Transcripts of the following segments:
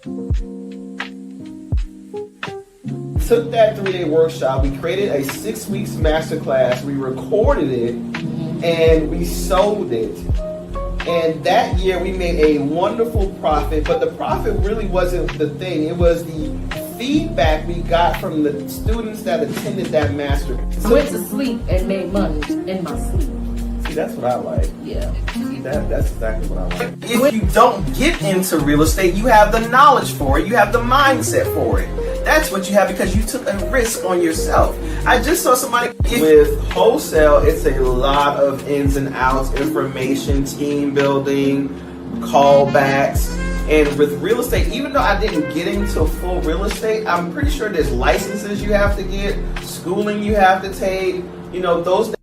Took that 3-day workshop. We created a 6 weeks masterclass. We recorded it and we sold it. And that year we made a wonderful profit, but the profit really wasn't the thing. It was the feedback we got from the students that attended that master. I went to sleep and made money in my sleep. See, that's what I like. Yeah. That's exactly what I like. If you don't get into real estate, you have the knowledge for it. You have the mindset for it. That's what you have because you took a risk on yourself. I just saw somebody with wholesale. It's a lot of ins and outs, information, team building, callbacks. And with real estate, even though I didn't get into full real estate, I'm pretty sure there's licenses you have to get, schooling you have to take, those things.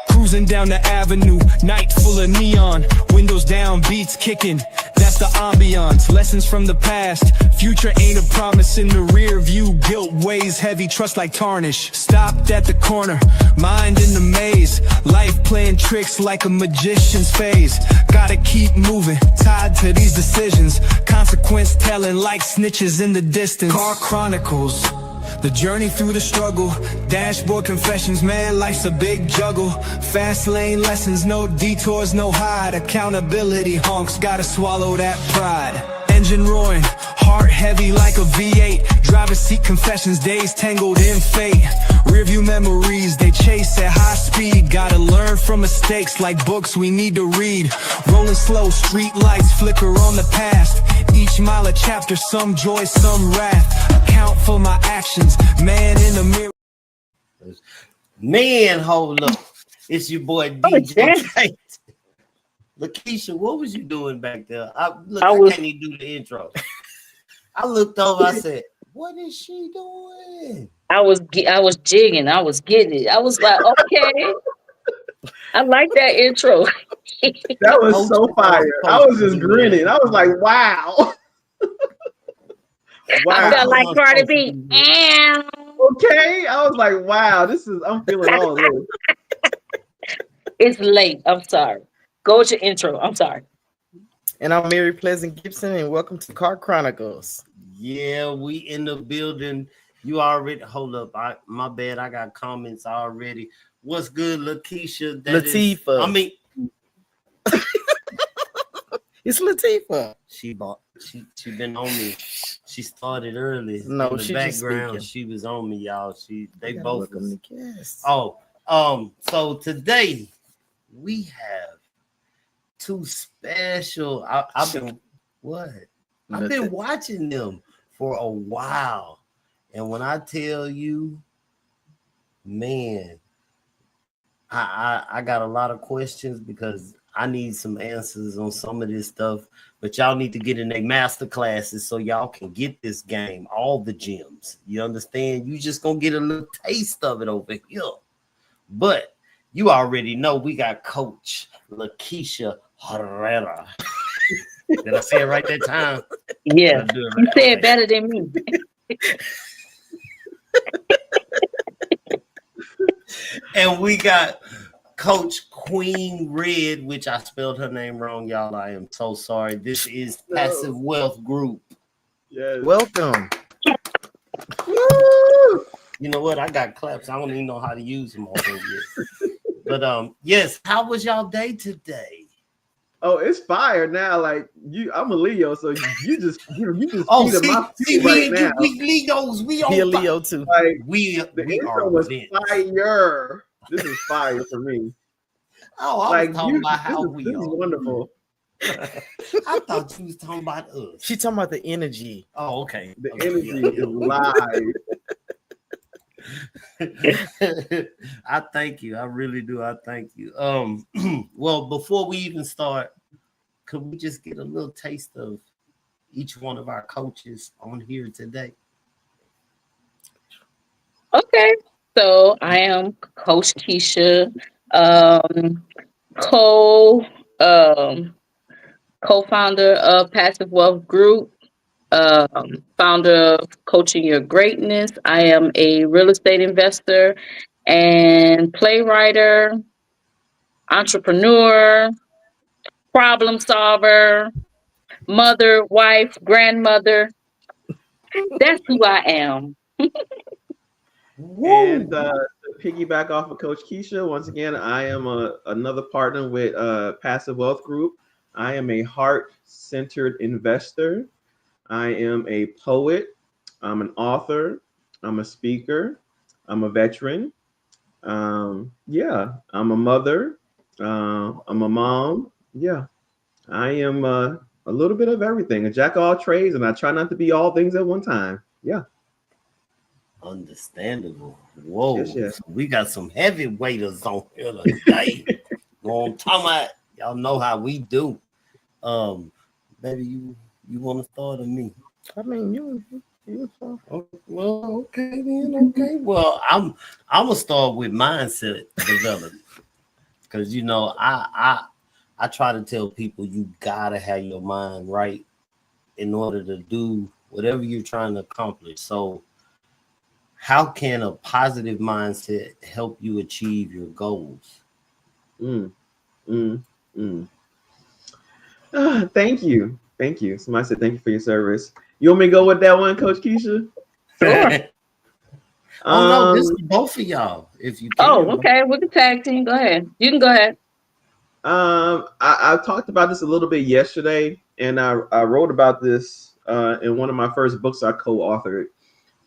Cruising down the avenue, night full of neon, windows down, beats kicking, that's the ambiance. Lessons from the past, future ain't a promise in the rear view. Guilt weighs heavy, trust like tarnish. Stopped at the corner, mind in the maze, life playing tricks like a magician's phase. Gotta keep moving, tied to these decisions, consequence telling like snitches in the distance. Car Chronicles, the journey through the struggle, dashboard confessions, man, life's a big juggle. Fast lane lessons, no detours, no hide. Accountability honks, gotta swallow that pride. Engine roaring, heart heavy like a V8. Driver's seat confessions, days tangled in fate. Rearview memories, they chase at high speed. Gotta learn from mistakes like books we need to read. Rolling slow, street lights flicker on the past. Each mile a chapter, some joy, some wrath. Account for my actions, man in the mirror. Man, hold up. It's your boy DJ. Lakisha, what was you doing back there? I can't even do the intro. I looked over, I said, what is she doing? I was jigging, I was getting it. I was like, okay. I like that intro. That was so fire. I was just grinning. I was like, wow. Wow. I felt like Cardi B. Okay. I was like, wow, I'm feeling all of this. It's late. I'm sorry. Go with your intro. I'm sorry. And I'm Mary Pleasant-Gibson, and welcome to Car Chronicles. Yeah, we in the building. You already, hold up. My bad. I got comments already. What's good, Lakisha? Latifah. It's Latifah. She been on me. She started early. No, in the she background. She was on me, y'all. They both. Yes. So today we have two special. I've been watching them for a while, and when I tell you, man, I got a lot of questions because I need some answers on some of this stuff, but y'all need to get in their master classes so y'all can get this game, all the gems. You understand? You just gonna get a little taste of it over here. But you already know we got Coach Lakisha Herrera. Did I say it right that time? Yeah, you say it better than me. And we got Coach Queen Red, which I spelled her name wrong, y'all. I am so sorry. This is Passive Wealth Group. Yes. Welcome. Woo! You know what? I got claps. I don't even know how to use them over yet. But yes, how was y'all day today? Oh, it's fire now. Like I'm a Leo, so you just oh, see right now. We Leos, we on He a Leo too. Like we intro was fire. This is fire for me. Oh, I was talking about how we are. This is wonderful. I thought you was talking about us. She talking about the energy. Oh, okay. The energy is live. I thank you. I really do. I thank you. Well, before we even start, could we just get a little taste of each one of our coaches on here today? Okay. So I am Coach Keisha, co-founder of Passive Wealth Group. founder of Coaching Your Greatness. I am a real estate investor and playwright, entrepreneur, problem solver, mother, wife, grandmother. That's who I am. And to piggyback off of Coach Keisha, once again, I am another partner with Passive Wealth Group. I am a heart-centered investor. I am a poet. I'm an author. I'm a speaker. I'm a veteran. Yeah, I'm a mother. I'm a mom. Yeah, I am a little bit of everything, a jack of all trades, and I try not to be all things at one time. Yeah. Understandable. Whoa. Yes. We got some heavyweighters on here today. Talking about, y'all know how we do. Maybe you want to start on me? I mean, you Well, okay then. Okay. Well, I'm gonna start with mindset development because I try to tell people you gotta have your mind right in order to do whatever you're trying to accomplish. So, how can a positive mindset help you achieve your goals? Thank you. Thank you. Somebody said thank you for your service. You want me to go with that one, Coach Keisha? Sure. Oh no, this is both of y'all. If you can. Oh, okay. We can tag team. Go ahead. You can go ahead. I talked about this a little bit yesterday, and I wrote about this in one of my first books I co-authored,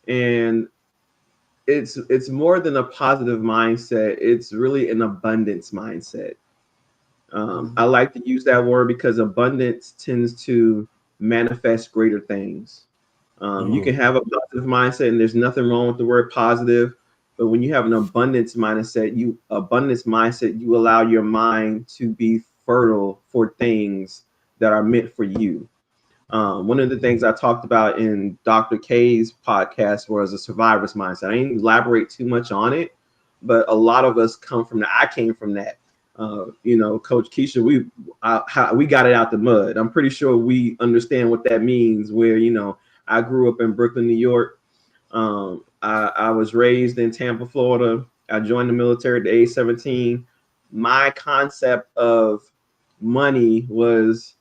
and it's more than a positive mindset. It's really an abundance mindset. I like to use that word because abundance tends to manifest greater things. You can have a positive mindset, and there's nothing wrong with the word positive. But when you have an abundance mindset, you allow your mind to be fertile for things that are meant for you. One of the things I talked about in Dr. K's podcast was a survivor's mindset. I didn't elaborate too much on it, but a lot of us come from that. I came from that. Coach Keisha, we got it out the mud. I'm pretty sure we understand what that means. Where I grew up in Brooklyn, New York. I was raised in Tampa, Florida. I joined the military at the age 17. My concept of money was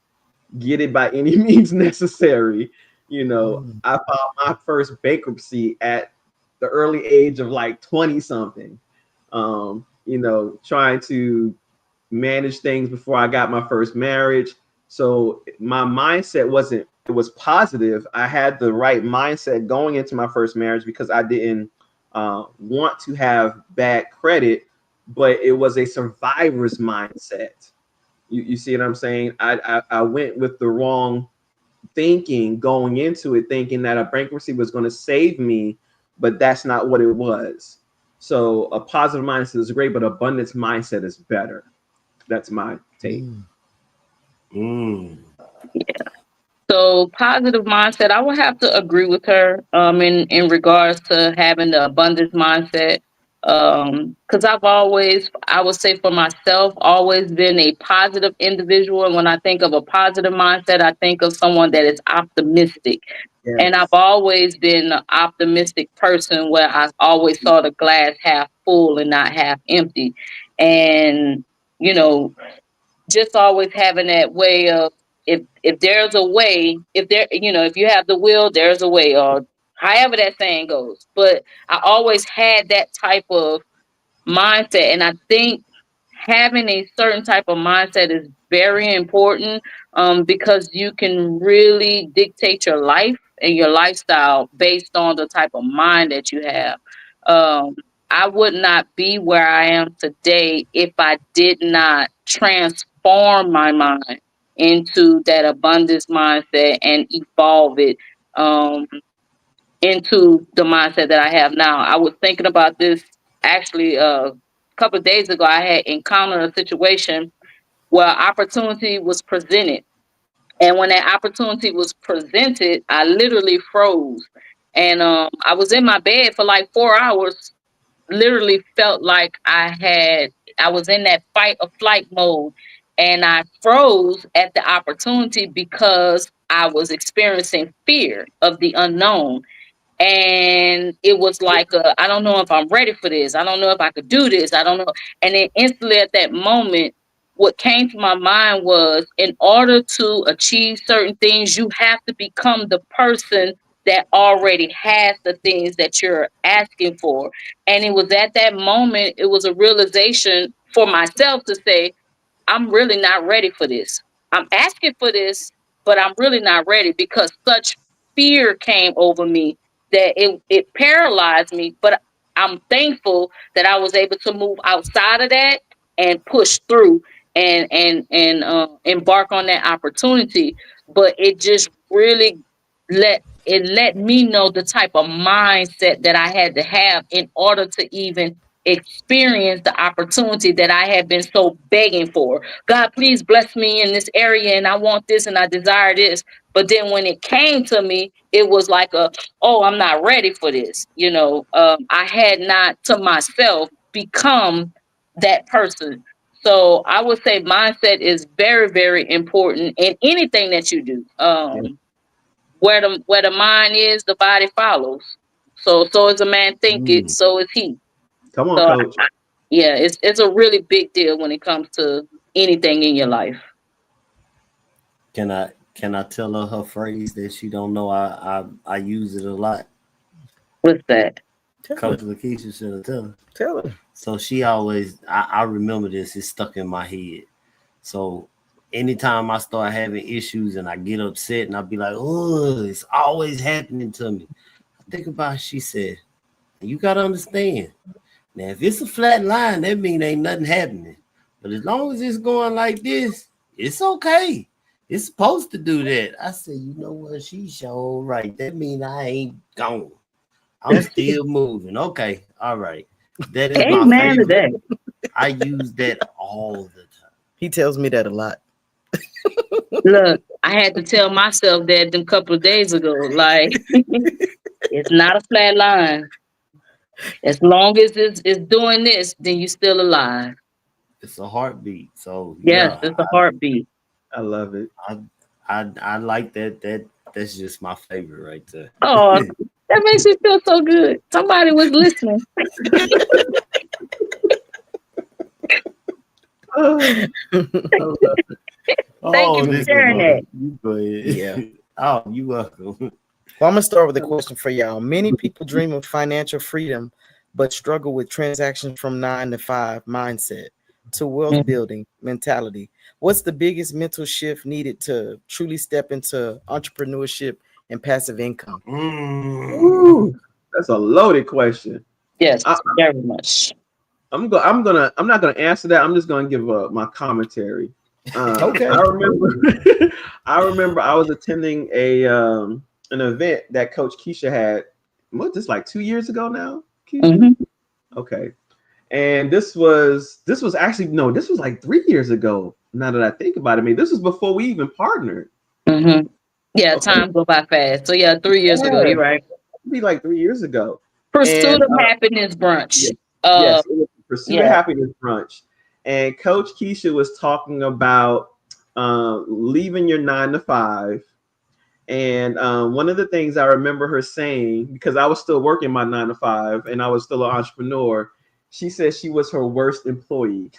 get it by any means necessary. I filed my first bankruptcy at the early age of like 20 something. Trying to manage things before I got my first marriage. So my mindset it was positive. I had the right mindset going into my first marriage because I didn't want to have bad credit, but it was a survivor's mindset. You see what I'm saying? I went with the wrong thinking going into it, thinking that a bankruptcy was going to save me, but that's not what it was. So a positive mindset is great, but abundance mindset is better. That's my take. Yeah. So positive mindset, I would have to agree with her in regards to having the abundance mindset. Because I would say for myself, always been a positive individual. And when I think of a positive mindset, I think of someone that is optimistic. Yes. And I've always been an optimistic person where I always saw the glass half full and not half empty. And, just always having that way of, if there's a way, if you have the will, there's a way, or however that saying goes. But I always had that type of mindset. And I think having a certain type of mindset is very important, because you can really dictate your life and your lifestyle based on the type of mind that you have. I would not be where I am today if I did not transform my mind into that abundance mindset and evolve it into the mindset that I have now. I was thinking about this actually a couple of days ago. I had encountered a situation where opportunity was presented. And when that opportunity was presented, I literally froze. And I was in my bed for like 4 hours, literally felt like I was in that fight or flight mode. And I froze at the opportunity because I was experiencing fear of the unknown. And it was like, I don't know if I'm ready for this. I don't know if I could do this. I don't know. And then instantly at that moment, what came to my mind was, in order to achieve certain things, you have to become the person that already has the things that you're asking for. And it was at that moment, it was a realization for myself to say, I'm really not ready for this. I'm asking for this, but I'm really not ready, because such fear came over me that it paralyzed me. But I'm thankful that I was able to move outside of that and push through and embark on that opportunity. But it just really let me know the type of mindset that I had to have in order to even experience the opportunity that I had been so begging for. God, please bless me in this area, and I want this and I desire this. But then when it came to me, it was like oh, I'm not ready for this. I had not to myself become that person. So I would say mindset is very, very important in anything that you do. Where the mind is, the body follows. So as a man thinketh, so is he. Come on, So coach. yeah, it's a really big deal when it comes to anything in your life. Can I tell her phrase that she don't know? I use it a lot. What's that? Coach Lakisha should have tell her. Tell her. So she always, I remember this. It's stuck in my head. So anytime I start having issues and I get upset and I be like, oh, it's always happening to me. I think about, she said, you got to understand. Now, if it's a flat line, that means ain't nothing happening. But as long as it's going like this, it's okay. It's supposed to do that. I said, you know what? She's sure right. That means I ain't gone. I'm still moving. Okay. All right. That is my favorite. I use that all the time. He tells me that a lot. Look, I had to tell myself that a couple of days ago. Like, it's not a flat line. As long as it's doing this, then you're still alive. It's a heartbeat. So yes, yeah, it's a heartbeat. I love it. I like that. That's just my favorite right there. Oh, that makes me feel so good. Somebody was listening. Thank you for sharing that. You go ahead. Yeah. Oh, you welcome. Well, I'm gonna start with a question for y'all. Many people dream of financial freedom, but struggle with transactions from 9 to 5 mindset to wealth building mentality. What's the biggest mental shift needed to truly step into entrepreneurship and passive income? Ooh, that's a loaded question. Yes, very much. I'm not gonna answer that. I'm just gonna give my commentary. Okay. I remember I was attending an event that Coach Keisha had. What, this like 2 years ago now? Mm-hmm. Okay. And this was actually, no, this was like 3 years ago. Now that I think about it, I mean, this was before we even partnered. Mm-hmm. Yeah, Okay. time go by fast. So yeah, 3 years ago, you're right. It'd be like 3 years ago. Pursuit of Happiness Brunch. Yes, it was Pursuit of Happiness Brunch. And Coach Keisha was talking about leaving your 9 to 5. And one of the things I remember her saying, because I was still working my 9 to 5 and I was still an entrepreneur, she said she was her worst employee.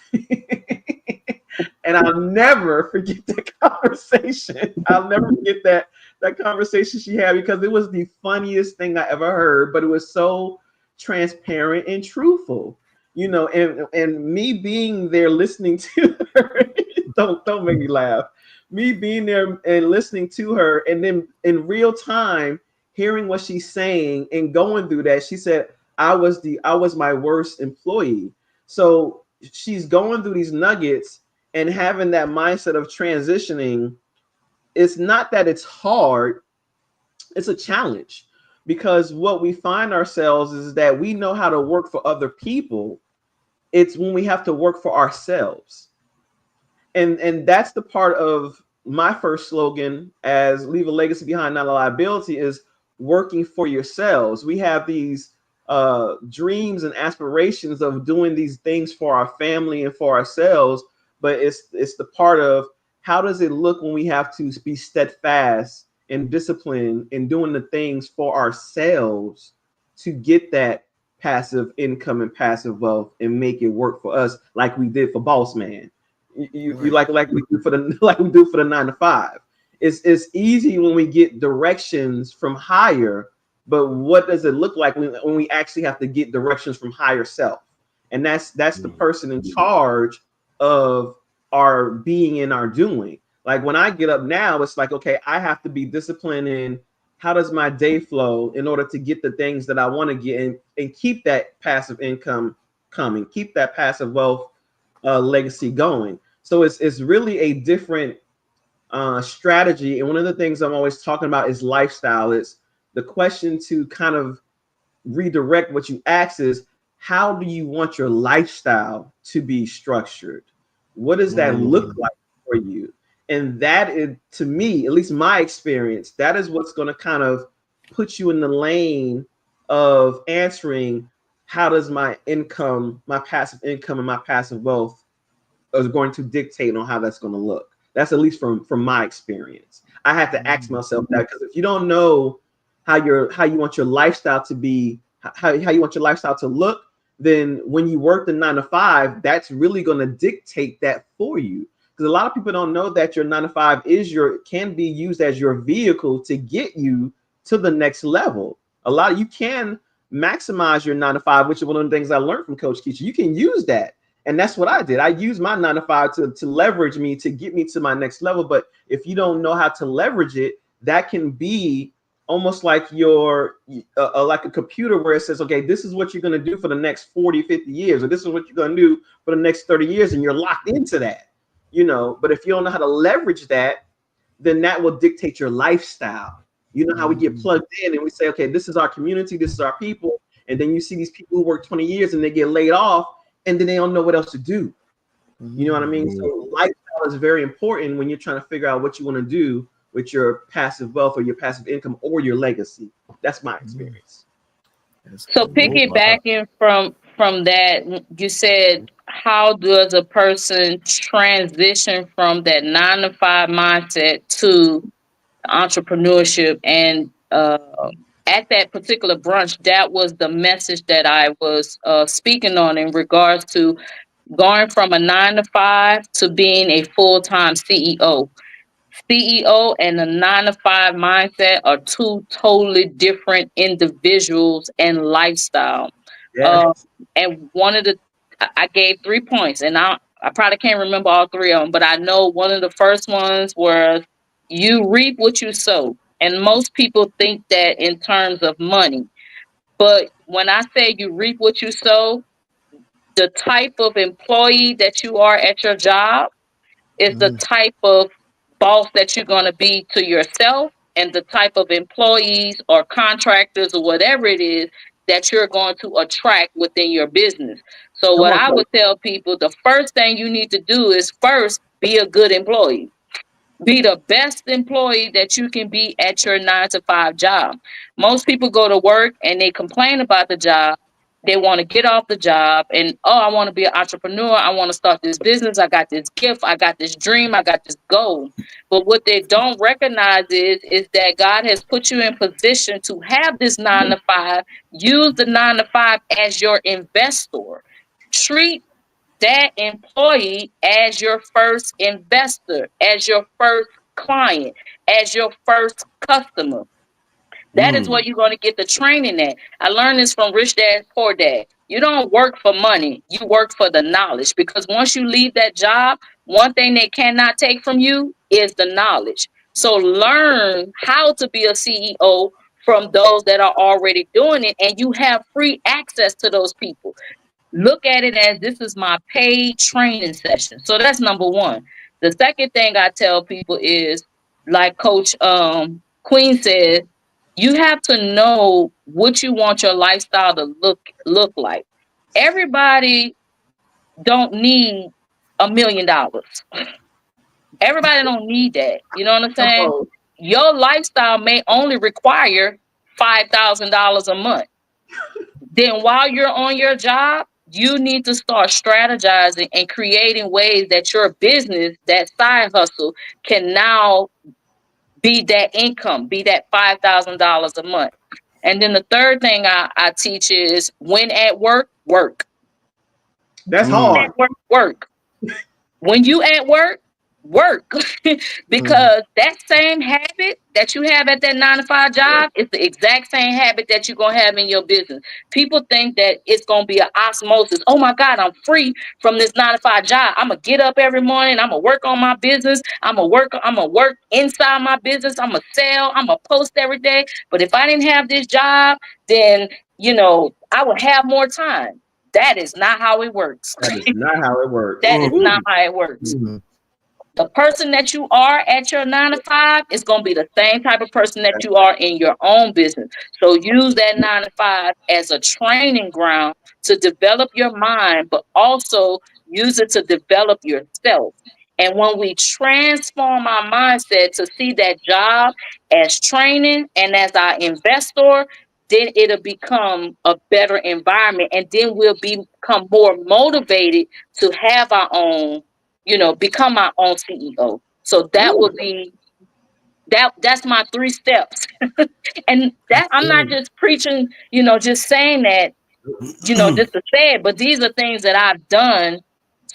And I'll never forget that conversation. I'll never forget that conversation she had, because it was the funniest thing I ever heard, but it was so transparent and truthful, and me being there listening to her, don't make me laugh. Me being there and listening to her, and then in real time hearing what she's saying and going through that, she said, I was my worst employee. So she's going through these nuggets and having that mindset of transitioning. It's not that it's hard, it's a challenge, because what we find ourselves is that we know how to work for other people. It's when we have to work for ourselves. And that's the part of my first slogan as Leave a Legacy Behind, Not a Liability, is working for yourselves. We have these dreams and aspirations of doing these things for our family and for ourselves, but it's the part of how does it look when we have to be steadfast and disciplined in doing the things for ourselves to get that passive income and passive wealth and make it work for us like we did for Boss Man. You like we do for the like we do for the 9 to 5. It's easy when we get directions from higher, but what does it look like when we actually have to get directions from higher self? And that's the person in charge of our being and our doing. Like when I get up now, it's like, okay, I have to be disciplined in how does my day flow in order to get the things that I want to get and keep that passive income coming, keep that passive wealth legacy going. So it's really a different strategy. And one of the things I'm always talking about is lifestyle. It's the question to kind of redirect what you ask is, how do you want your lifestyle to be structured? What does that look like for you? And that is, to me, at least my experience, that is what's going to kind of put you in the lane of answering how does my income, my passive income and my passive wealth is going to dictate on how that's going to look. That's at least from my experience. I have to ask myself that, because if you don't know how you want your lifestyle to be, how you want your lifestyle to look, then when you work the 9 to 5, that's really going to dictate that for you. Because a lot of people don't know that your 9 to 5 can be used as your vehicle to get you to the next level. You can maximize your 9 to 5, which is one of the things I learned from Coach Keisha. You can use that. And that's what I did. I used my 9 to 5 to leverage me, to get me to my next level. But if you don't know how to leverage it, that can be almost like like a computer where it says, okay, this is what you're going to do for the next 40, 50 years, or this is what you're going to do for the next 30 years. And you're locked into that, but if you don't know how to leverage that, then that will dictate your lifestyle. You know how we get plugged in and we say, okay, this is our community, this is our people. And then you see these people who work 20 years and they get laid off and then they don't know what else to do. You know what I mean? So lifestyle is very important when you're trying to figure out what you want to do with your passive wealth or your passive income or your legacy. That's my experience. So piggybacking from that, you said, how does a person transition from that 9 to 5 mindset to entrepreneurship? And at that particular brunch, that was the message that I was speaking on in regards to going from a 9 to 5 to being a full-time CEO. CEO and a 9 to 5 mindset are two totally different individuals and lifestyle. Yes. And I gave 3 points, and I probably can't remember all 3 of them, but I know one of the first ones was you reap what you sow. And most people think that in terms of money. But when I say you reap what you sow, the type of employee that you are at your job is the type of boss that you're going to be to yourself, and the type of employees or contractors or whatever it is that you're going to attract within your business. So what I would tell people, the first thing you need to do is first be a good employee. Be the best employee that you can be at your 9 to 5 job. Most people go to work and they complain about the job. They want to get off the job and, I want to be an entrepreneur. I want to start this business. I got this gift. I got this dream. I got this goal. But what they don't recognize is that God has put you in position to have this 9 to 5. Use the 9 to 5 as your investor. Treat that employee as your first investor, as your first client, as your first customer. That is where you're going to get the training at. I learned this from Rich Dad, Poor Dad. You don't work for money. You work for the knowledge, because once you leave that job, one thing they cannot take from you is the knowledge. So learn how to be a CEO from those that are already doing it, and you have free access to those people. Look at it as this is my paid training session. So that's number one. The second thing I tell people is, like Coach Queen said, you have to know what you want your lifestyle to look like. Everybody don't need $1 million. Everybody don't need that. You know what I'm saying? Your lifestyle may only require $5,000 a month. Then while you're on your job, you need to start strategizing and creating ways that your business, that side hustle, can now be that income, be that $5,000 a month. And then the third thing I teach is when at work, work. That's When hard. at work, work. When you at work, work. Because that same habit that you have at that 9-to-5 job is the exact same habit that you're going to have in your business. People think that it's going to be an osmosis. Oh my God, I'm free from this 9-to-5 job. I'm going to get up every morning. I'm going to work on my business. I'm going to work inside my business. I'm going to sell. I'm going to post every day. But if I didn't have this job, then, I would have more time. That is not how it works. That is not how it works. That is not how it works. The person that you are at your 9-to-5 is going to be the same type of person that you are in your own business. So use that 9-to-5 as a training ground to develop your mind, but also use it to develop yourself. And when we transform our mindset to see that job as training and as our investor, then it'll become a better environment. And then we'll become more motivated to have our own, become our own CEO. So that would be that's my 3 steps. And that I'm not just preaching, just saying that, just to say it, but these are things that I've done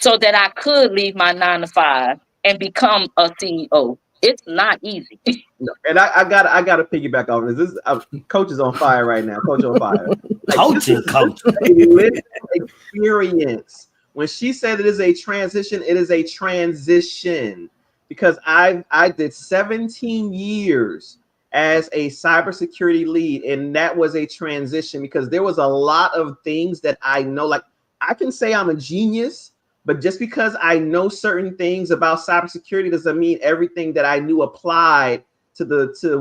so that I could leave my 9-to-5 and become a CEO. It's not easy. No, and I gotta piggyback off this. Coach is on fire right now. Coach on fire. Coach. A lived experience. When she said it is a transition, it is a transition, because I did 17 years as a cybersecurity lead, and that was a transition because there was a lot of things that I know. Like, I can say I'm a genius, but just because I know certain things about cybersecurity doesn't mean everything that I knew applied to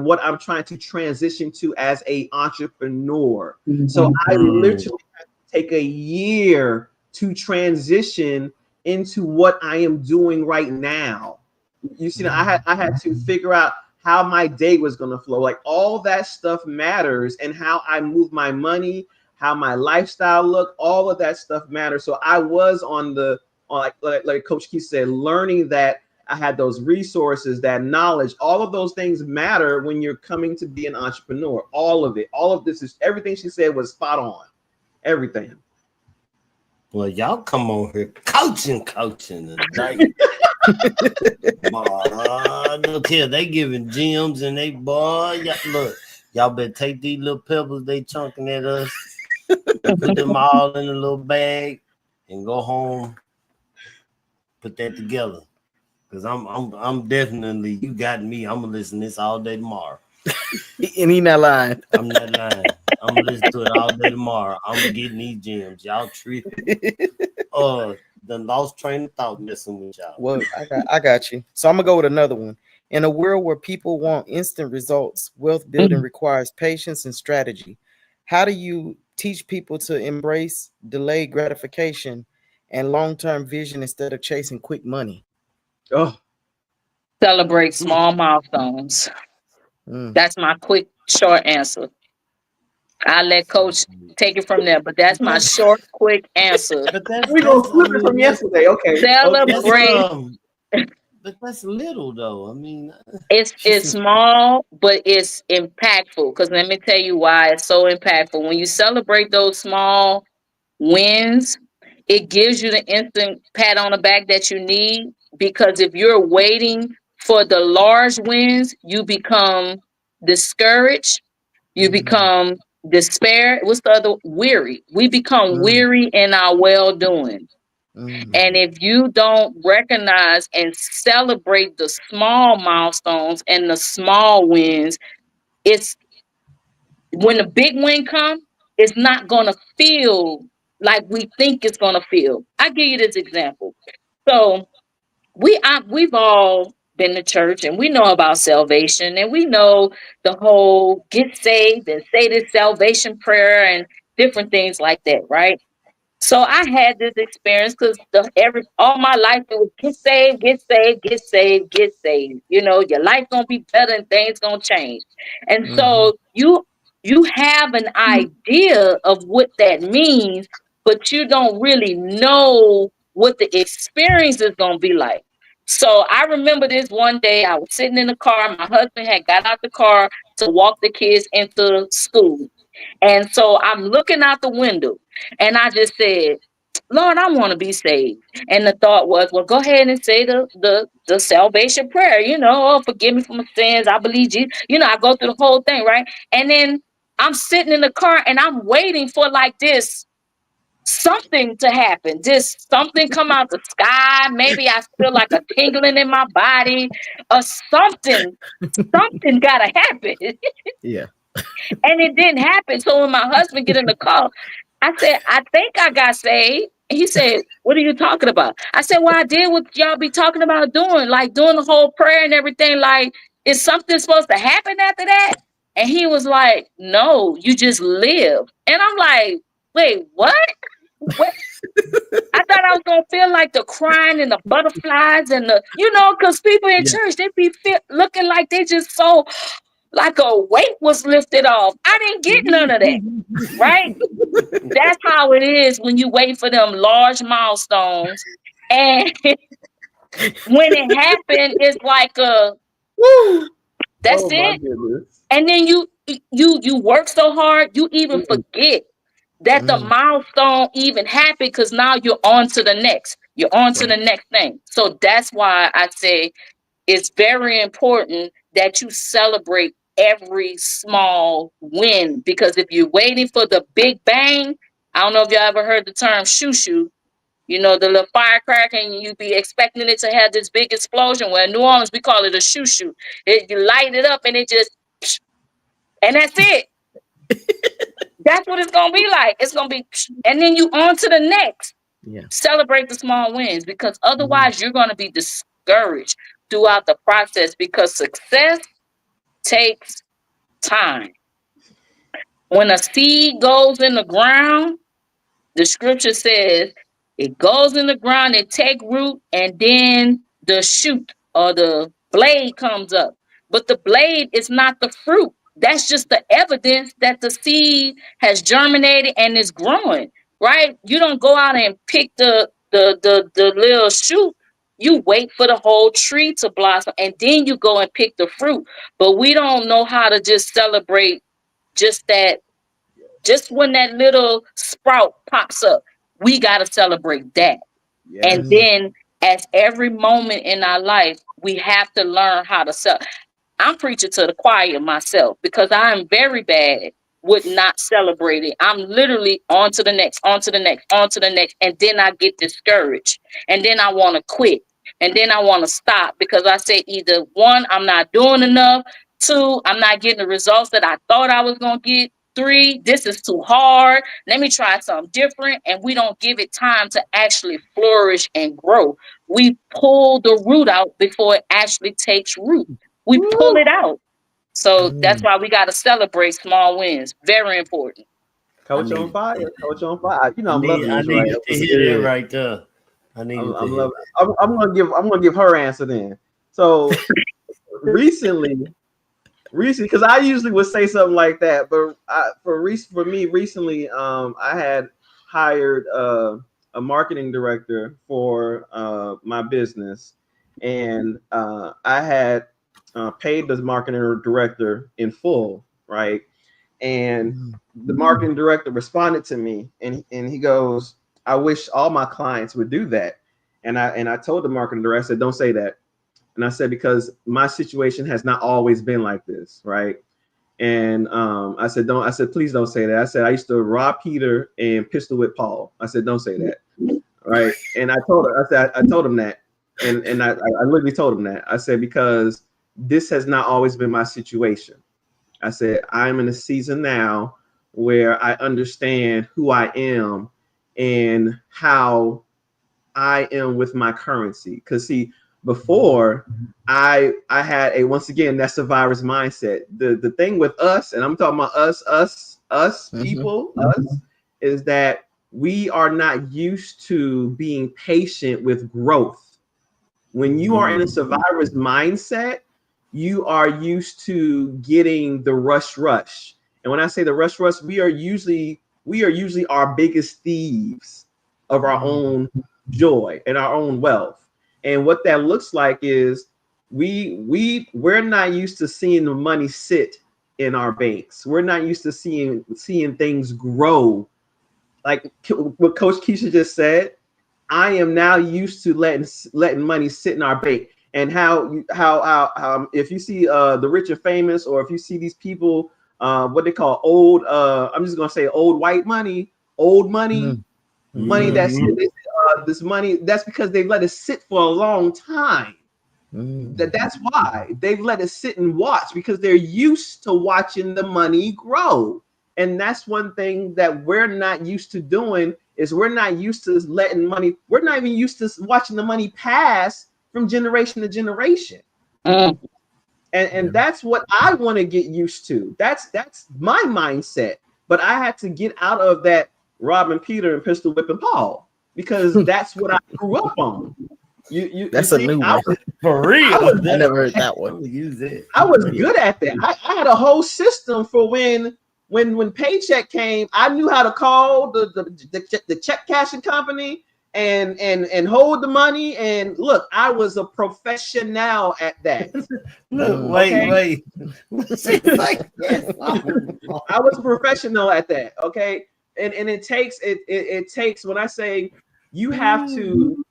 what I'm trying to transition to as a entrepreneur. So I literally had to take a year to transition into what I am doing right now. You see, I had to figure out how my day was going to flow. Like, all that stuff matters, and how I move my money, how my lifestyle look, all of that stuff matters. So I was like Coach Keith said, learning that I had those resources, that knowledge, all of those things matter when you're coming to be an entrepreneur. All of it, all of this is everything she said was spot on. Everything. Well, y'all come on here coaching tonight. Look here, they giving gems and they boy. Look, y'all better take these little pebbles they chunking at us, and put them all in a little bag, and go home. Put that together, because I'm definitely, you got me. I'm gonna listen to this all day tomorrow. And he not lying. I'm not lying. I'm gonna listen to it all day tomorrow. I'm getting these gems. Y'all tripping. The lost train of thought messing with y'all. Well, I got you. So I'm gonna go with another one. In a world where people want instant results, wealth building requires patience and strategy. How do you teach people to embrace delayed gratification and long-term vision instead of chasing quick money? Celebrate small milestones. That's my quick, short answer. I'll let Coach take it from there, but that's my short, quick answer. We're going to flip it from yesterday. Okay. Celebrate. But that's little, though. I mean, it's small, but it's impactful. Because let me tell you why it's so impactful. When you celebrate those small wins, it gives you the instant pat on the back that you need. Because if you're waiting for the large wins, you become discouraged. You become despair. What's the other? Weary. We become weary in our well-doing. And if you don't recognize and celebrate the small milestones and the small wins, it's when the big win comes, it's not going to feel like we think it's going to feel. I give you this example. So we've all been to church, and we know about salvation, and we know the whole get saved and say this salvation prayer and different things like that, right? So I had this experience because all my life it was get saved, get saved, get saved, get saved. Your life gonna be better and things gonna change. And so you have an idea of what that means, but you don't really know what the experience is going to be like. So I remember this one day I was sitting in the car. My husband had got out the car to walk the kids into school. And so I'm looking out the window and I just said, Lord, I want to be saved. And the thought was, well, go ahead and say the salvation prayer, oh, forgive me for my sins. I believe Jesus. I go through the whole thing, right? And then I'm sitting in the car and I'm waiting for like this something to happen. Just something come out the sky. Maybe I feel like a tingling in my body or something. Something gotta happen. Yeah. And it didn't happen. So when my husband get in the car, I said, I think I got saved. He said, what are you talking about? I said, well, I did what y'all be talking about doing, like doing the whole prayer and everything. Like, is something supposed to happen after that? And he was like, no, you just live. And I'm like, wait, what? What? I thought I was gonna feel like the crying and the butterflies and the, because people in church, they be looking like they just so like a weight was lifted off. I didn't get none of that, right? That's how it is when you wait for them large milestones. And when it happened, it's like that's it. Goodness. And then you work so hard, you even forget that the milestone even happened because now you're on to the next. You're on to the next thing. So that's why I say it's very important that you celebrate every small win, because if you're waiting for the big bang, I don't know if y'all ever heard the term shoo-shoo, the little firecracker, and you be expecting it to have this big explosion. Well, in New Orleans, we call it a shoo-shoo. You light it up and it just, and that's it. That's what it's going to be like. It's going to be, and then you on to the next. Yeah. Celebrate the small wins, because otherwise you're going to be discouraged throughout the process, because success takes time. When a seed goes in the ground, the scripture says it goes in the ground, it take root, and then the shoot or the blade comes up. But the blade is not the fruit. That's just the evidence that the seed has germinated and is growing, right? You don't go out and pick the little shoot. You wait for the whole tree to blossom, and then you go and pick the fruit. But we don't know how to just celebrate just that. Just when that little sprout pops up, we got to celebrate that. Yes. And then as every moment in our life, we have to learn how to celebrate. I'm preaching to the choir myself, because I am very bad with not celebrating. I'm literally on to the next, on to the next, on to the next. And then I get discouraged. And then I want to quit. And then I want to stop, because I say either one, I'm not doing enough. Two, I'm not getting the results that I thought I was going to get. Three, this is too hard. Let me try something different. And we don't give it time to actually flourish and grow. We pull the root out before it actually takes root. We pull it out. So that's why we got to celebrate small wins. Very important. Coach on fire. Coach on fire. I'm loving I this, need right? to hear that right there. I need I'm loving. I'm gonna give her answer then. So recently, because I usually would say something like that, but for me recently, I had hired a marketing director for my business, and I had paid the marketing director in full, right? And the marketing director responded to me, and he goes, "I wish all my clients would do that." And I told the marketing director, I said, "Don't say that." And I said, because my situation has not always been like this, right? And I said, please don't say that. I said, I used to rob Peter and pistol whip Paul. I said, don't say that, right? And I told him that, and I literally told him that. I said, because this has not always been my situation. I said, I'm in a season now where I understand who I am and how I am with my currency. Because see, before I had once again, that's a virus mindset. The thing with us, and I'm talking about us people, is that we are not used to being patient with growth. When you are in a survivor's mindset, you are used to getting the rush. And when I say the rush, we are usually we are usually our biggest thieves of our own joy and our own wealth. And what that looks like is we're not used to seeing the money sit in our banks. We're not used to seeing things grow. Like what Coach Keisha just said, I am now used to letting money sit in our bank. And how if you see the rich and famous, or if you see these people, what they call old, I'm just gonna say old white money, money that's this money, that's because they've let it sit for a long time. That's why they've let it sit and watch, because they're used to watching the money grow. And that's one thing that we're not used to doing, is we're not used to letting money, we're not even used to watching the money pass from generation to generation. And that's what I want to get used to. That's my mindset. But I had to get out of that robbing Peter and pistol whipping Paul, because that's what I grew up on. That's a new one. For real. I never heard that one. Use it. I was good at that. I had a whole system for when paycheck came. I knew how to call the check cashing company and hold the money. And look, I was a professional at that. Wait. I was a professional at that. Okay. And it takes, when I say you have to,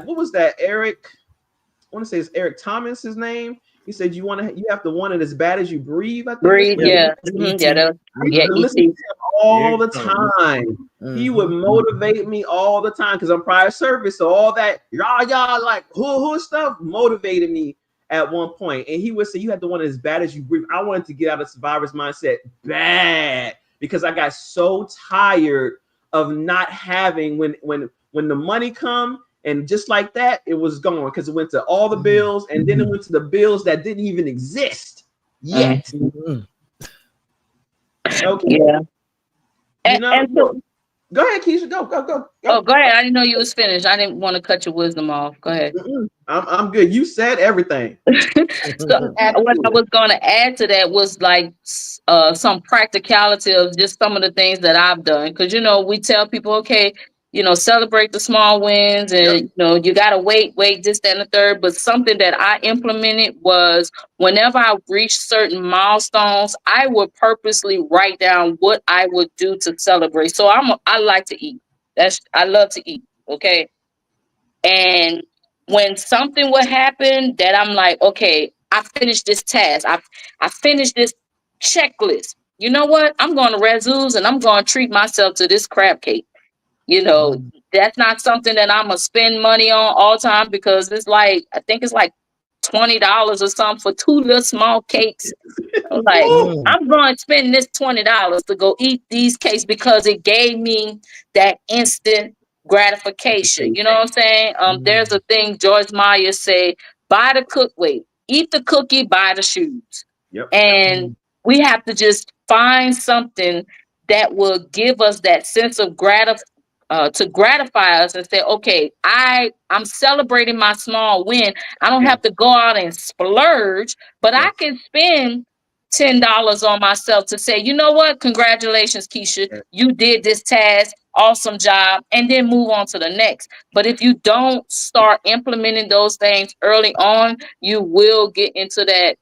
what was that? Eric, I want to say it's Eric Thomas, his name. He said you have to want it as bad as you breathe. I think. Breathe, yeah. I used to listen to him all the time. He would motivate me all the time, because I'm prior service, so all that y'all like who stuff motivated me at one point. And he would say you have to want it as bad as you breathe. I wanted to get out of survivor's mindset bad, because I got so tired of not having, when the money come. And just like that, it was gone, because it went to all the bills, and then it went to the bills that didn't even exist yet. Okay. Yeah. Go ahead, Keisha. Go. Oh, go ahead. I didn't know you was finished. I didn't want to cut your wisdom off. Go ahead. I'm good. You said everything. So what I was going to add to that was like some practicality of just some of the things that I've done. Because, we tell people, okay, celebrate the small wins, and, you got to wait, this, that, and the third. But something that I implemented was, whenever I reached certain milestones, I would purposely write down what I would do to celebrate. So I like to eat. I love to eat. Okay. And when something would happen that I'm like, okay, I finished this task. I finished this checklist. You know what? I'm going to Razoo's and I'm going to treat myself to this crab cake. That's not something that I'm going to spend money on all the time, because I think it's like $20 or something for 2 little small cakes. I'm like, I'm going to spend this $20 to go eat these cakes, because it gave me that instant gratification. You know what I'm saying? There's a thing Joyce Meyer say, buy the eat the cookie, buy the shoes. Yep. And we have to just find something that will give us that sense of to gratify us and say, okay, I'm celebrating my small win. I don't have to go out and splurge, but I can spend $10 on myself to say, you know what? Congratulations, Keisha. You did this task. Awesome job. And then move on to the next. But if you don't start implementing those things early on, you will get into that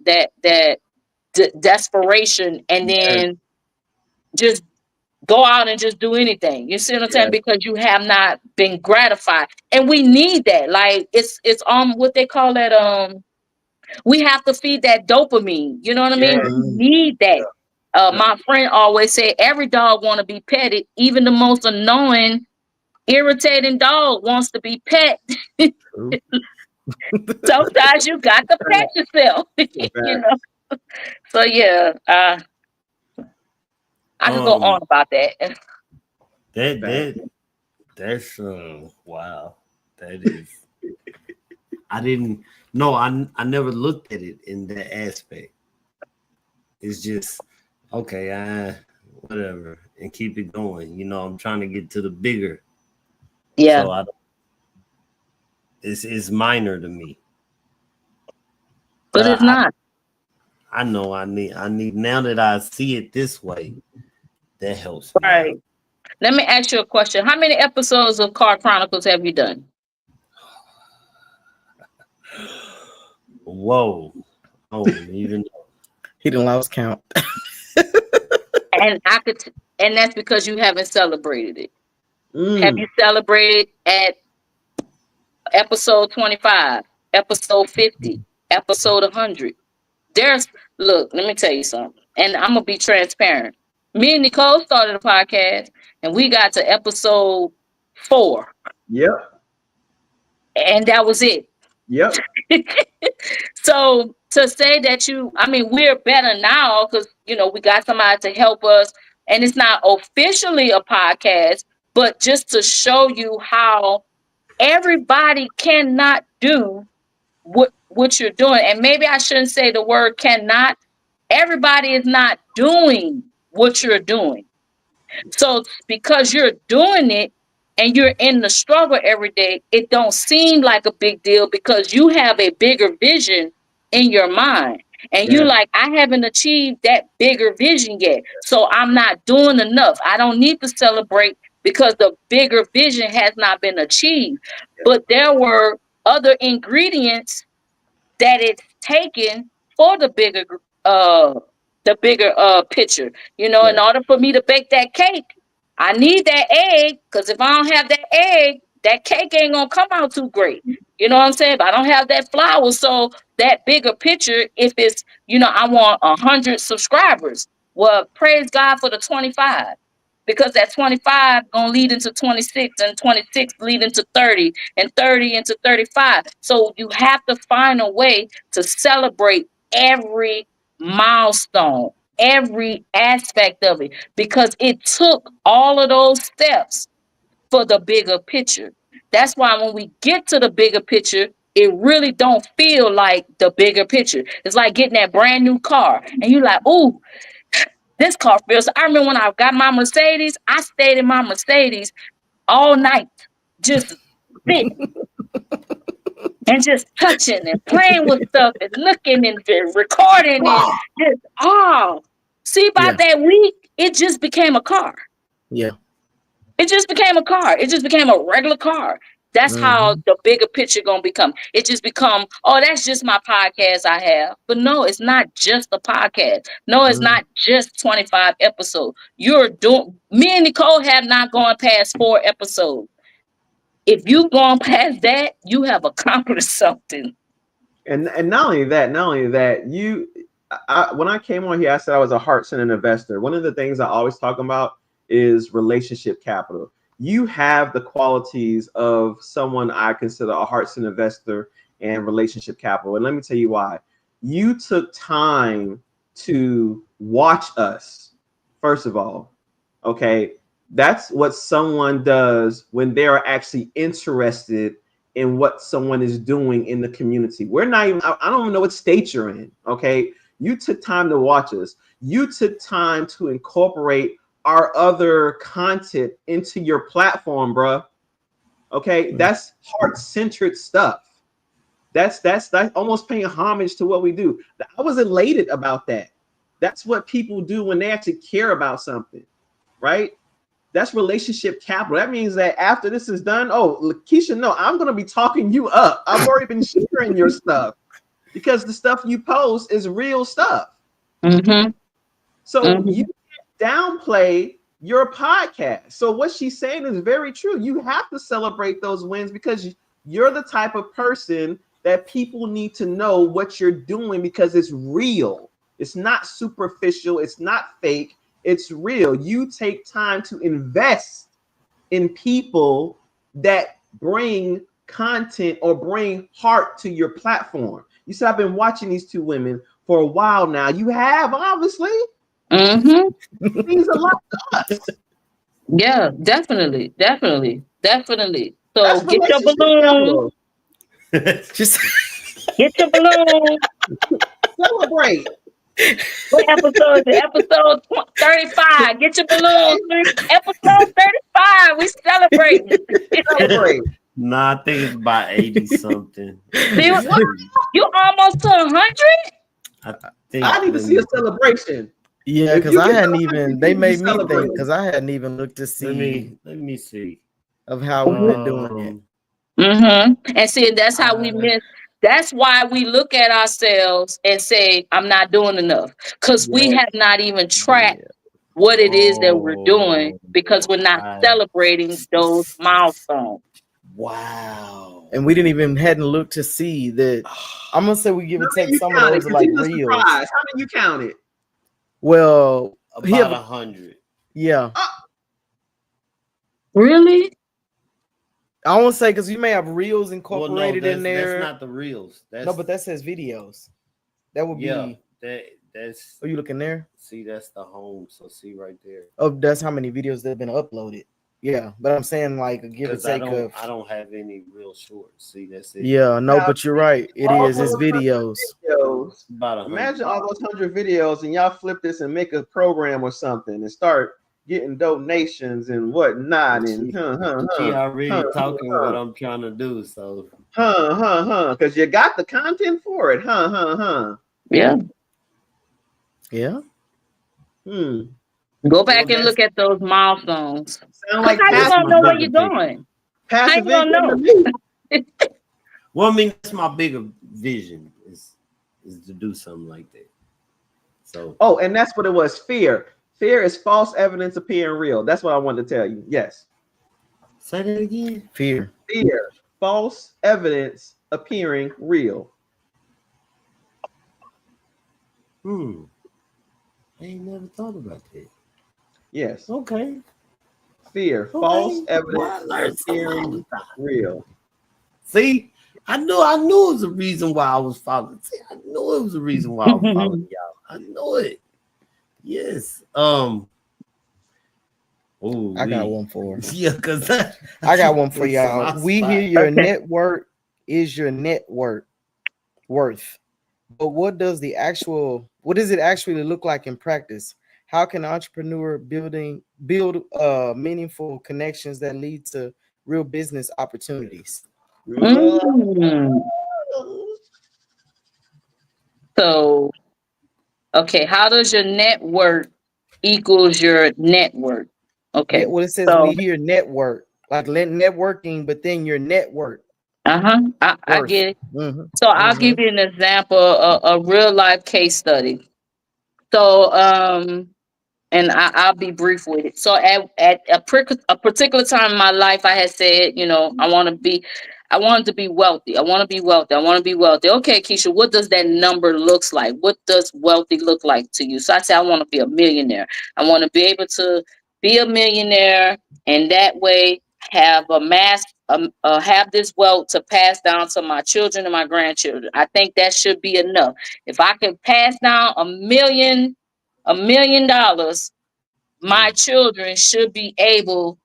desperation, and then just go out and just do anything. You see what I'm saying? Because you have not been gratified. And we need that. Like it's what they call that. We have to feed that dopamine. You know what I mean? We need that. My friend always said every dog want to be petted. Even the most annoying, irritating dog wants to be pet. Sometimes you got to pet yourself. So I can go on about that. That's wow. That is. I never looked at it in that aspect. It's just okay, whatever, and keep it going. I'm trying to get to the bigger. Yeah. So it's minor to me. But it's not. I know I need now that I see it this way, that helps me. Right. Let me ask you a question. How many episodes of Car Chronicles have you done? Whoa. Oh, even He didn't lost count. And and that's because you haven't celebrated it. Have you celebrated at episode 25, episode 50, episode 100? Look, let me tell you something. And I'm going to be transparent. Me and Nicole started a podcast and we got to episode 4. Yep. And that was it. Yep. So to say that we're better now because, we got somebody to help us, and it's not officially a podcast, but just to show you how everybody cannot do what you're doing. And maybe I shouldn't say the word cannot. Everybody is not doing what you're doing. So because you're doing it and you're in the struggle every day, it don't seem like a big deal because you have a bigger vision in your mind. And you're like, I haven't achieved that bigger vision yet. So I'm not doing enough. I don't need to celebrate because the bigger vision has not been achieved. But there were other ingredients that it's taken for the bigger picture. In order for me to bake that cake, I need that egg, because if I don't have that egg, that cake ain't gonna come out too great. You know what I'm saying? But I don't have that flour. So that bigger picture, if it's, I want 100 subscribers. Well, praise God for the 25. Because that 25 gonna lead into 26, and 26 lead into 30, and 30 into 35. So you have to find a way to celebrate every milestone, every aspect of it, because it took all of those steps for the bigger picture. That's why when we get to the bigger picture, it really don't feel like the bigger picture. It's like getting that brand new car and you're like, ooh, this car feels. I remember when I got my Mercedes, I stayed in my Mercedes all night, just sitting and just touching and playing with stuff and looking and recording and just, see, by that week, it just became a car. Yeah. It just became a car. It just became a regular car. That's how the bigger picture gonna become. It just become, that's just my podcast I have. But no, it's not just a podcast. No, it's not just 25 episodes. Me and Nicole have not gone past 4 episodes. If you've gone past that, you have accomplished something. And not only that, when I came on here, I said I was a heart-centered investor. One of the things I always talk about is relationship capital. You have the qualities of someone I consider a heart-centered investor and relationship capital. And let me tell you why. You took time to watch us, first of all. Okay. That's what someone does when they're actually interested in what someone is doing in the community. We're not even, I don't even know what state you're in. Okay. You took time to watch us. You took time to incorporate our other content into your platform, bruh. Okay. That's heart-centered stuff. That's almost paying homage to what we do. I was elated about that. That's what people do when they actually care about something, right? That's relationship capital. That means that after this is done, Lakisha, no, I'm going to be talking you up. I've already been sharing your stuff because the stuff you post is real stuff. So you can't downplay your podcast. So what she's saying is very true. You have to celebrate those wins because you're the type of person that people need to know what you're doing because it's real. It's not superficial. It's not fake. It's real. You take time to invest in people that bring content or bring heart to your platform. You said, I've been watching these two women for a while now. You have, obviously. It means a lot to us. Yeah, definitely. So get your balloon. Just get your balloon. Celebrate. What episode is it? Episode 35. Get your balloons. Episode 35. We celebrate. Nah, I think it's about 80 something. You almost to 100? I need to see a celebration. Yeah, If because you I get hadn't to even. 100 They views, you made me think celebrate. because I hadn't even looked to see Let me see. of how we've been doing it. And see, that's how we miss. That's why we look at ourselves and say, I'm not doing enough. Because we Yes. have not even tracked Yeah. what it is that we're doing Oh, because we're not celebrating those milestones. wow. And we didn't even hadn't looked to see that. I'm gonna say we give or How many take you some of counted? those are 'Cause like he's a reels. surprise. How many you counted? Well, About 100. yeah. Really? I won't say because you may have reels Well, no, incorporated in there. that's not the reels. That's No, but that says videos. That would be. that's. Are you looking there? See, that's the home. So see right there. Oh, that's how many videos that have been uploaded. Yeah, but I'm saying like a give or Because I take of. don't have any real shorts. See, that's it. Yeah, no, but you're right. It All is. It's those videos. videos. About 100. Imagine all those 100 videos, and y'all flip this and make a program or something, and start getting donations and whatnot. And She already talking what I'm trying to do. So because you got the content for it. Yeah. Yeah. Go back and look at those milestones. Sound like How you passive, gonna know where you're going? How you passive gonna income know? to me. well, I mean, that's my bigger vision is to do something like that. So Oh, and that's what it was. Fear. Fear is false evidence appearing real. That's what I wanted to tell you. Yes. say that again. Fear. Fear. False evidence appearing real. I ain't never thought about that. Yes. Okay. Fear. Okay. False Well, I evidence learned something all appearing the time. real. See, I knew it was a reason why I was following. See, I knew it was a reason why I was following y'all. I knew it. Yes. Oh, I got one for. Yeah, because I got one for y'all. We hear your Okay. network is your network worth. But what does it actually look like in practice? How can an entrepreneur build meaningful connections that lead to real business opportunities? So, okay, how does your network equals your network? Okay, Well, it says so we hear network, like networking, but then your network. I get it. So I'll give you an example, a real life case study. So, and I'll be brief with it. So at a particular time in my life, I had said, I wanted to be wealthy. I want to be wealthy. I want to be wealthy. Okay, Keisha, what does that number looks like? What does wealthy look like to you? So I said, I want to be a millionaire. I want to be able to be a millionaire, and that way have have this wealth to pass down to my children and my grandchildren. I think that should be enough. If I can pass down $1 million, my children should be able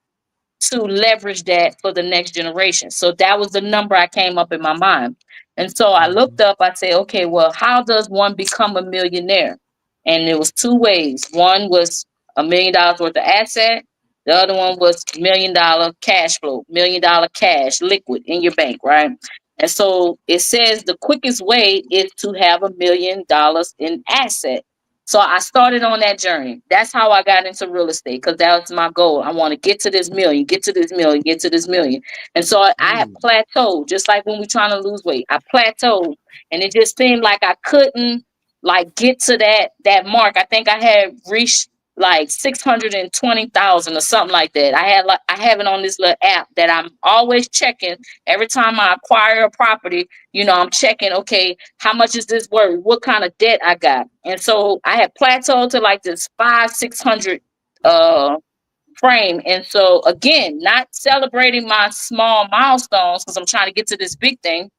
to leverage that for the next generation. So that was the number I came up in my mind. And so I looked up, I said, okay, well, how does one become a millionaire? And there was two ways. One was $1 million worth of asset. The other one was $1 million cash flow, $1 million cash liquid in your bank, right? And so it says the quickest way is to have $1 million in asset. So I started on that journey. That's how I got into real estate, because that was my goal. I want to get to this million, get to this million, get to this million. And so I had plateaued, just like when we're trying to lose weight. I plateaued, and it just seemed like I couldn't get to that mark. I think I had reached like 620,000 or something like that. I have it on this little app that I'm always checking every time I acquire a property. I'm checking, okay, how much is this worth? What kind of debt I got? And so I had plateaued to like this 500-600 frame. And so again, not celebrating my small milestones because I'm trying to get to this big thing.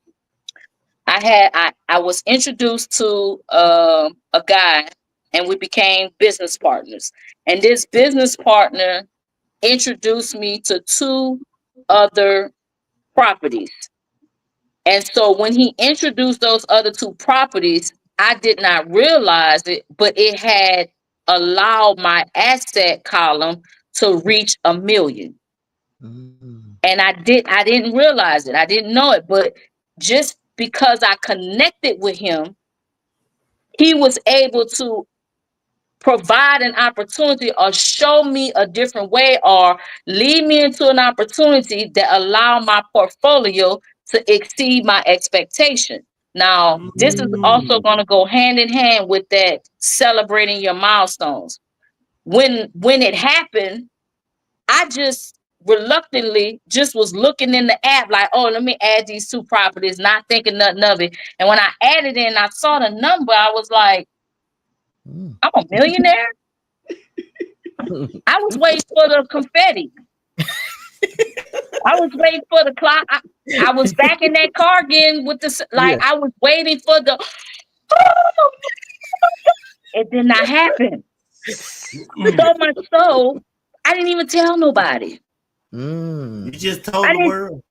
I was introduced to a guy, and we became business partners. And this business partner introduced me to 2 other properties. And so when he introduced those other 2 properties, I did not realize it, but it had allowed my asset column to reach $1 million. And I didn't realize it. I didn't know it, but just because I connected with him, he was able to provide an opportunity or show me a different way or lead me into an opportunity that allow my portfolio to exceed my expectation. Now, this is also going to go hand in hand with that celebrating your milestones. When it happened, I just reluctantly just was looking in the app like, oh, let me add these 2 properties, not thinking nothing of it. And when I added in, I saw the number, I was like, I'm a millionaire. I was waiting for the confetti. I was waiting for the clock. I was back in that car again with the, like, I was waiting for the, it did not happen. So much so, I didn't even tell nobody. You just told the world.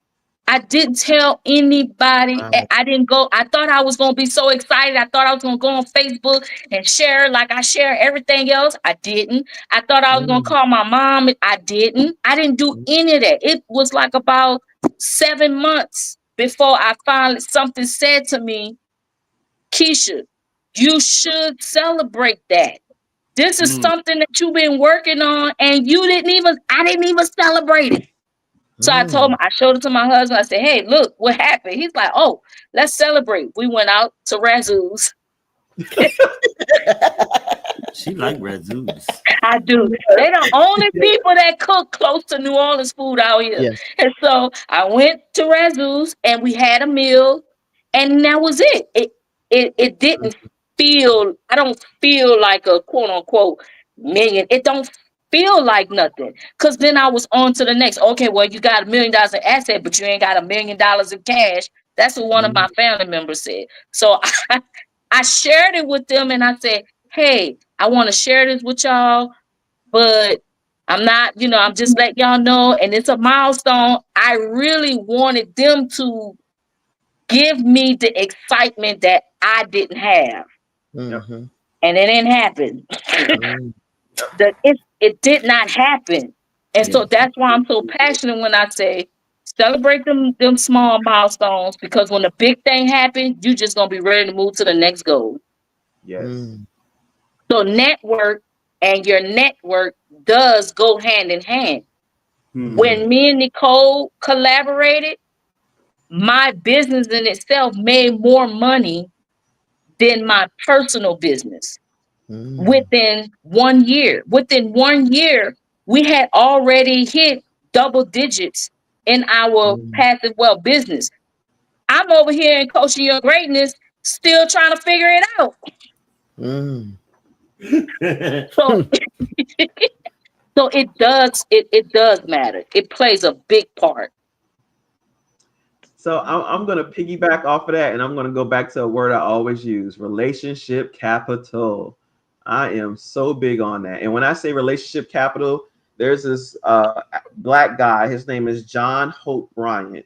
I didn't tell anybody. Wow. I didn't go. I thought I was going to be so excited. I thought I was going to go on Facebook and share like I share everything else. I didn't. I thought I was going to call my mom. I didn't. I didn't do any of that. It was like about 7 months before I finally, something said to me, Keisha, you should celebrate that. This is something that you've been working on and I didn't even celebrate it. So I told him, I showed it to my husband. I said, hey, look what happened. He's like, oh, let's celebrate. We went out to Razoo's. She like Razoo's. I do. They're the only people that cook close to New Orleans food out here. Yes. And so I went to Razoo's and we had a meal and that was it. It didn't feel, I don't feel like a quote unquote million. It don't feel like nothing. Cause then I was on to the next. Okay, well, you got $1 million in asset, but you ain't got $1 million in cash. That's what one of my family members said. So I shared it with them and I said, hey, I want to share this with y'all, but I'm not, I'm just letting y'all know. And it's a milestone. I really wanted them to give me the excitement that I didn't have. And it didn't happen. It did not happen. And so that's why I'm so passionate when I say celebrate them small milestones, because when the big thing happens, you just gonna be ready to move to the next goal. Yes. So network and your network does go hand in hand. When me and Nicole collaborated, my business in itself made more money than my personal business. Within 1 year. Within 1 year, we had already hit double digits in our passive wealth business. I'm over here in Coaching Your Greatness, still trying to figure it out. So, so it does matter. It plays a big part. So I'm going to piggyback off of that, and I'm going to go back to a word I always use: relationship capital. I am so big on that. And when I say relationship capital, there's this black guy. His name is John Hope Bryant.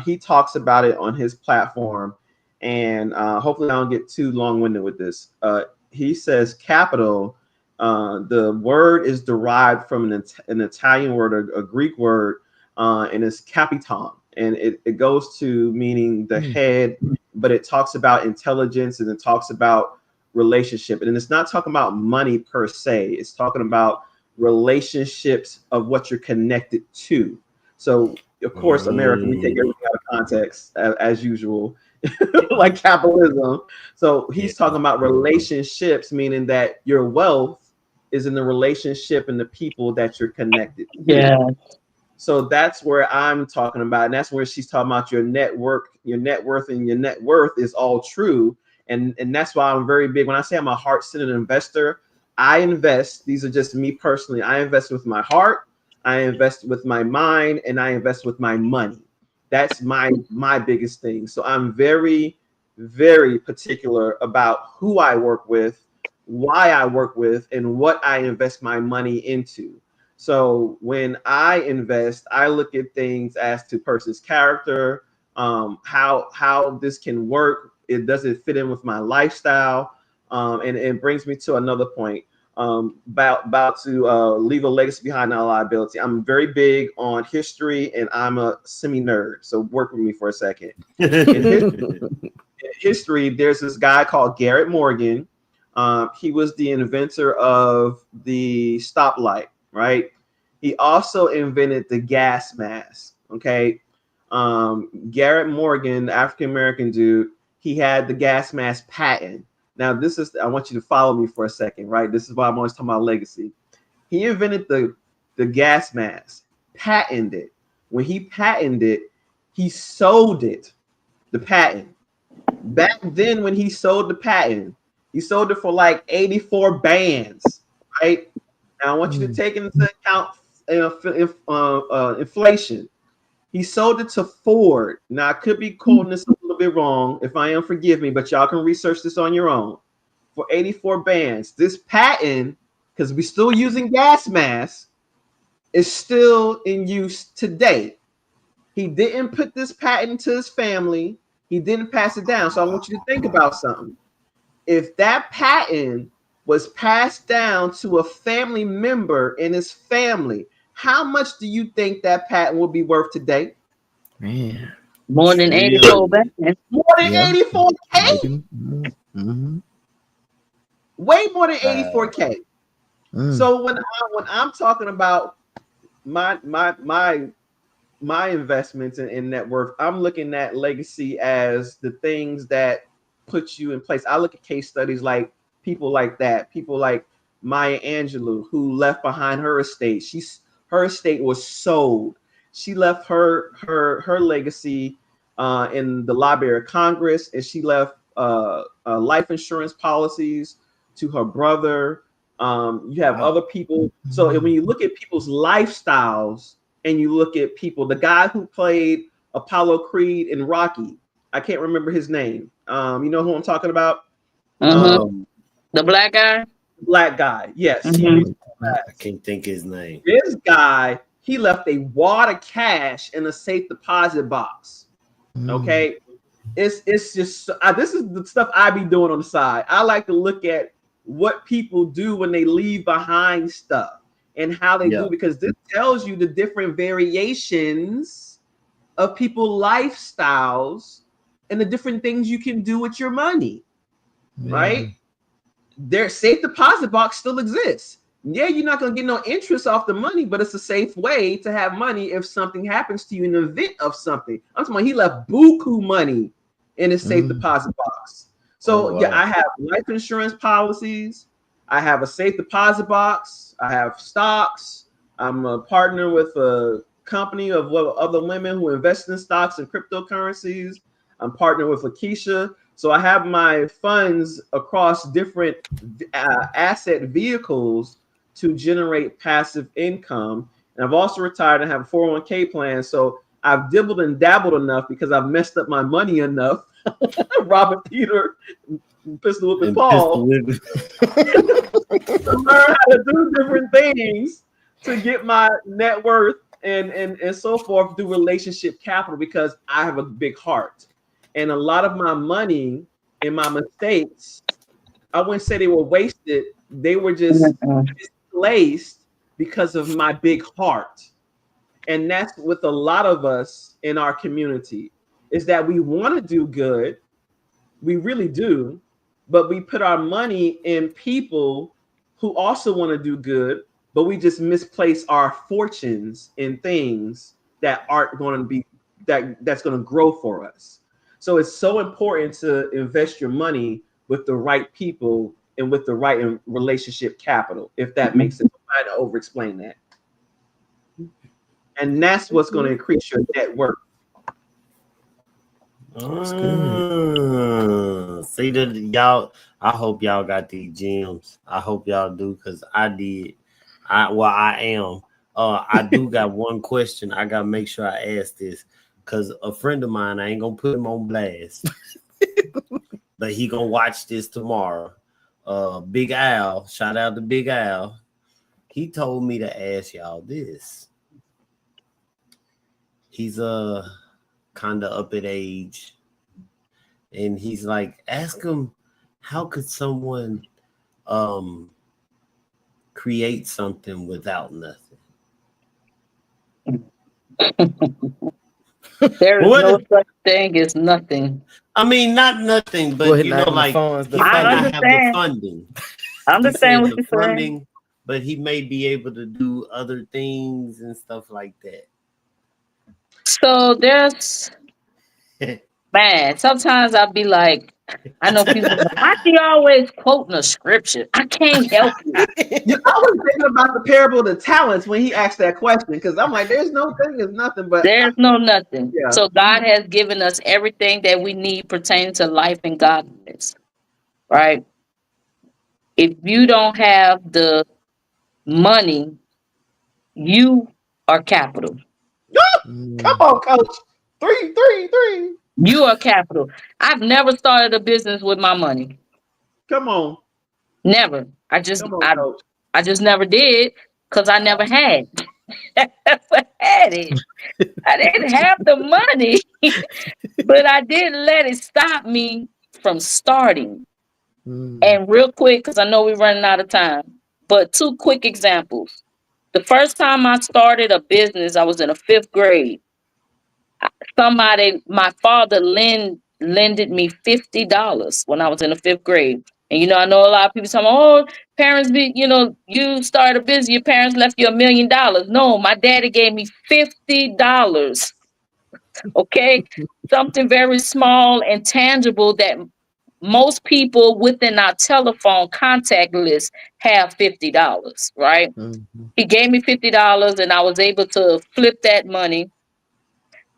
He talks about it on his platform. And hopefully I don't get too long-winded with this. He says capital, the word is derived from an Italian word, a Greek word, and it's capitan. And it goes to meaning the head, but it talks about intelligence and it talks about relationship. And it's not talking about money per se. It's talking about relationships of what you're connected to. So, of course, America, we take everything out of context as usual, like capitalism. So he's talking about relationships, meaning that your wealth is in the relationship and the people that you're connected to. Yeah. So that's where I'm talking about. And that's where she's talking about your network, your net worth, and your net worth is all true. And that's why I'm very big. When I say I'm a heart-centered investor, I invest. These are just me personally. I invest with my heart, I invest with my mind, and I invest with my money. That's my biggest thing. So I'm very, very particular about who I work with, why I work with, and what I invest my money into. So when I invest, I look at things as to person's character, how this can work. Does it fit in with my lifestyle? And it brings me to another point. About to leave a legacy behind, not a liability. I'm very big on history, and I'm a semi-nerd. So work with me for a second. In history, there's this guy called Garrett Morgan. He was the inventor of the stoplight, right? He also invented the gas mask. Okay. Garrett Morgan, African American dude, he had the gas mask patent. Now, I want you to follow me for a second, right? This is why I'm always talking about legacy. He invented the gas mask, patented it. When he patented it, he sold it, the patent. Back then, when he sold the patent, he sold it for like 84 bands, right? Now, I want you to take into account inflation. He sold it to Ford. Now, I could be quoting this a little bit wrong. If I am, forgive me, but y'all can research this on your own. For 84 bands. This patent, because we're still using gas masks, is still in use today. He didn't put this patent to his family. He didn't pass it down. So I want you to think about something. If that patent was passed down to a family member in his family, how much do you think that patent will be worth today? Man, More than 84 bands. More than 84K? Mm-hmm. Way more than 84K. So when I'm talking about my investments in net worth, I'm looking at legacy as the things that put you in place. I look at case studies like people like that, people like Maya Angelou, who left behind her estate. Her estate was sold. She left her legacy in the Library of Congress, and she left life insurance policies to her brother. You have other people. So when you look at people's lifestyles, and you look at people, the guy who played Apollo Creed in Rocky, I can't remember his name. You know who I'm talking about? The black guy? Black guy, yes. I can't think his name. This guy, he left a wad of cash in a safe deposit box. Okay? It's just, this is the stuff I be doing on the side. I like to look at what people do when they leave behind stuff and how they do, because this tells you the different variations of people's lifestyles and the different things you can do with your money, right? Their safe deposit box still exists. Yeah, you're not going to get no interest off the money, but it's a safe way to have money if something happens to you in the event of something. I'm talking about he left buku money in his safe deposit box. So I have life insurance policies. I have a safe deposit box. I have stocks. I'm a partner with a company of other women who invest in stocks and cryptocurrencies. I'm partnered with Lakisha. So I have my funds across different asset vehicles to generate passive income. And I've also retired and have a 401k plan. So I've dibbled and dabbled enough because I've messed up my money enough. Robert Peter, Pistol Whipping Paul. To learn how to do different things to get my net worth and so forth through relationship capital, because I have a big heart. And a lot of my money and my mistakes, I wouldn't say they were wasted. They were just misplaced because of my big heart. And that's with a lot of us in our community, is that we want to do good. We really do. But we put our money in people who also want to do good, but we just misplace our fortunes in things that aren't going to be, that's going to grow for us. So it's so important to invest your money with the right people and with the right relationship capital, if that makes sense. I'm trying to over-explain that. And that's what's going to increase your net worth. See that, y'all. I hope y'all got these gems. I hope y'all do, because I did. I am. I do got one question. I gotta make sure I ask this, because a friend of mine, I ain't gonna put him on blast, but he gonna watch this tomorrow. Big Al, shout out to Big Al. He told me to ask y'all this. He's kind of up in age, and he's like, ask him, how could someone create something without nothing? There is no such thing as nothing. I mean, not nothing, but Well, you know, like funds, he might not have the understand. funding. I He understand said what the you're saying. funding, but he may be able to do other things and stuff like that. So there's, man, sometimes I'll be like, I know people, why do you always quoting a scripture? I can't help it. Yeah, I was thinking about the parable of the talents when he asked that question, because I'm like, there's no thing, there's nothing, but There's no nothing. yeah. So God has given us everything that we need pertaining to life and godliness, right? If you don't have the money, you are capital. Come on, coach. Three. You are capital. I've never started a business with my money. Come on. Never. I just Coach. I just never did because I never had. I never had it. I didn't have the money, but I didn't let it stop me from starting. And real quick, because I know we're running out of time, but 2 quick examples. The first time I started a business, I was in the 5th grade. My father lended me $50 when I was in the 5th grade. And I know a lot of people say, oh, parents you started a business, your parents left you $1 million. No, my daddy gave me $50. Okay. Something very small and tangible that most people within our telephone contact list have $50, right? He gave me $50 and I was able to flip that money.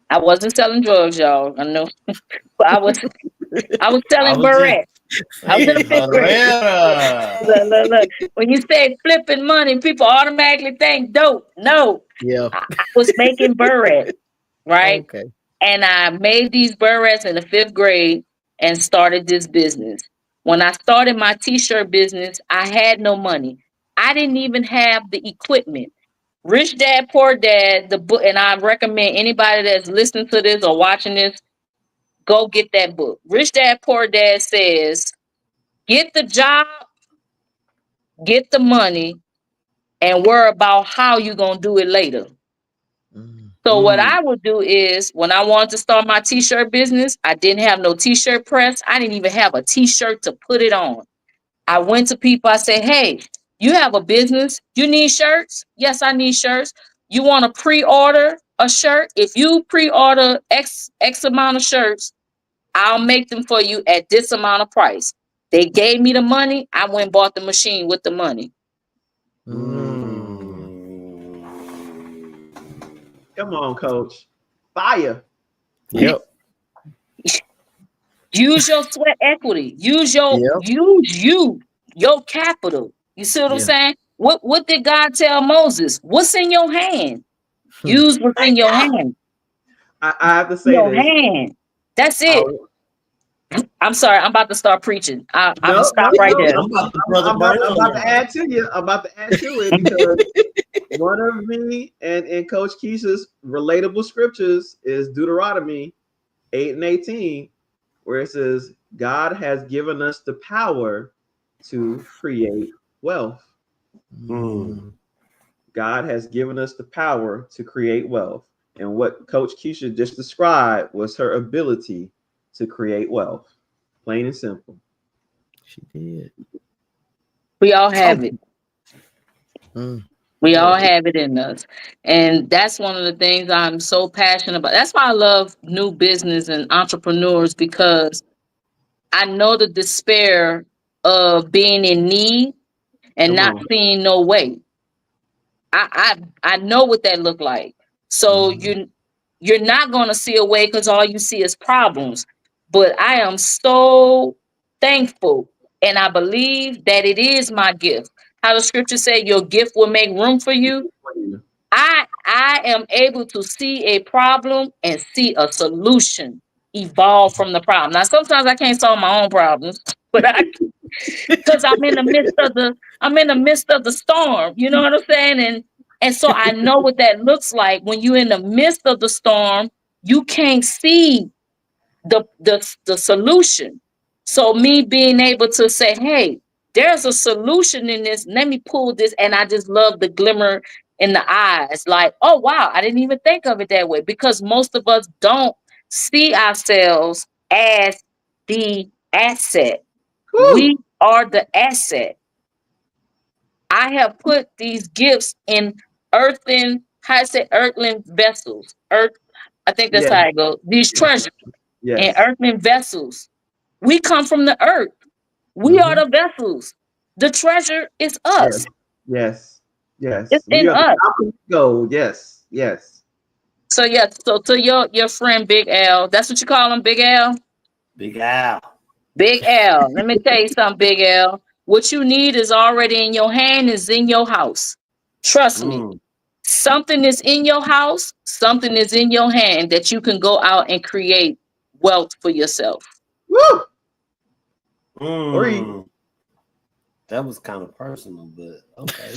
I wasn't selling drugs, y'all. I know. But I was selling barrettes. I was in the 5th grade. Look. When you say flipping money, people automatically think dope. No. Yeah. I was making barrettes, right? Okay. And I made these barrettes in the 5th grade and started this business. When I started my t-shirt business, I had no money. I didn't even have the equipment. Rich Dad, Poor Dad, the book, and I recommend anybody that's listening to this or watching this, go get that book. Rich Dad, Poor Dad says, get the job, get the money, and worry about how you're going to do it later. So what I would do is when I wanted to start my t-shirt business, I didn't have no t-shirt press. I didn't even have a t-shirt to put it on. I went to people, I said, hey, you have a business. You need shirts? Yes, I need shirts. You want to pre-order a shirt? If you pre-order X amount of shirts, I'll make them for you at this amount of price. They gave me the money. I went and bought the machine with the money. Come on, coach. Fire. Yep. Use your sweat equity. Use your capital. You see what I'm saying? What did God tell Moses? What's in your hand? Use what's in your hand. I have to say your this. hand. That's it. I'm sorry. I'm about to start preaching. I'm gonna stop right there. I'm about to add to you. I'm about to add to it because one of me and Coach Keisha's relatable scriptures is Deuteronomy 8:18, where it says, God has given us the power to create wealth. God has given us the power to create wealth. And what Coach Keisha just described was her ability to create wealth. Plain and simple. She did. We all have it. We all have it in us. And that's one of the things I'm so passionate about. That's why I love new business and entrepreneurs, because I know the despair of being in need and not seeing no way. I know what that look like. So you're not going to see a way because all you see is problems. But I am so thankful, and I believe that it is my gift. How the scripture say, your gift will make room for you. I am able to see a problem and see a solution evolve from the problem. Now, sometimes I can't solve my own problems, but because I'm in the midst of the storm. You know what I'm saying? And so I know what that looks like when you're in the midst of the storm. You can't see the solution. So me being able to say, hey, there's a solution in this. Let me pull this. And I just love the glimmer in the eyes. Like, oh, wow, I didn't even think of it that way, because most of us don't see ourselves as the asset. Woo. We are the asset. I have put these gifts in earthen, how I say, earthen vessels. I think that's Yeah. how it goes. These treasures in Yes. earthen vessels. We come from the earth. We are the vessels. The treasure is Yes. us. Yes. Yes. It's We in are the us. top of the gold. Yes. Yes. So yeah, so to your friend Big L, that's what you call him, Big L? Big Al. Big L. Let me tell you something, Big L. What you need is already in your hand, is in your house. Trust me. Something is in your house, something is in your hand that you can go out and create wealth for yourself. Woo. That was kind of personal, but okay.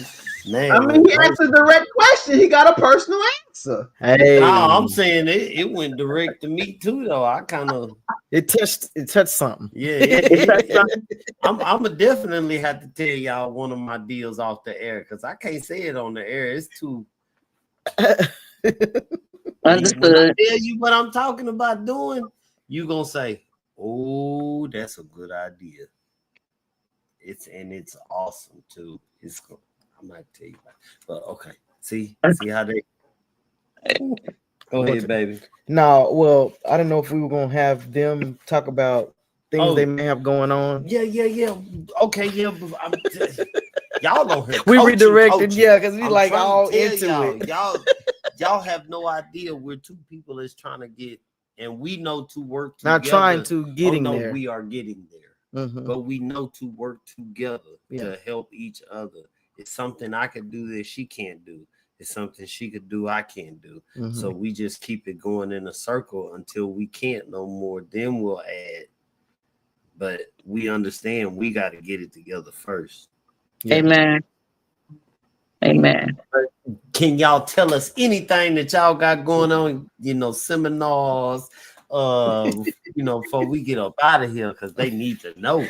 I mean, he asked a direct question. He got a personal answer. Hey, no, I'm saying it went direct to me too, though. I kind of it touched something. yeah. I'm gonna definitely have to tell y'all one of my deals off the air because I can't say it on the air. It's too Understood. When I tell you what I'm talking about doing, you gonna say, "Oh, that's a good idea." It's awesome too. I might tell you about it. But okay. See how they go ahead, baby. No, well, I don't know if we were gonna have them talk about things they may have going on. Yeah. Okay, yeah. Y'all don't hear. We redirected, yeah, because we I'm like all into it. Y'all have no idea we're two people is trying to get, and we know to work together. Not trying to getting there. We are getting there. But we know to work together to help each other. It's something I could do that she can't do. It's something she could do I can't do. So we just keep it going in a circle until we can't no more. Then we'll add. But we understand we got to get it together first. Amen. Can y'all tell us anything that y'all got going on? Seminars. Before we get up out of here, because they need to know.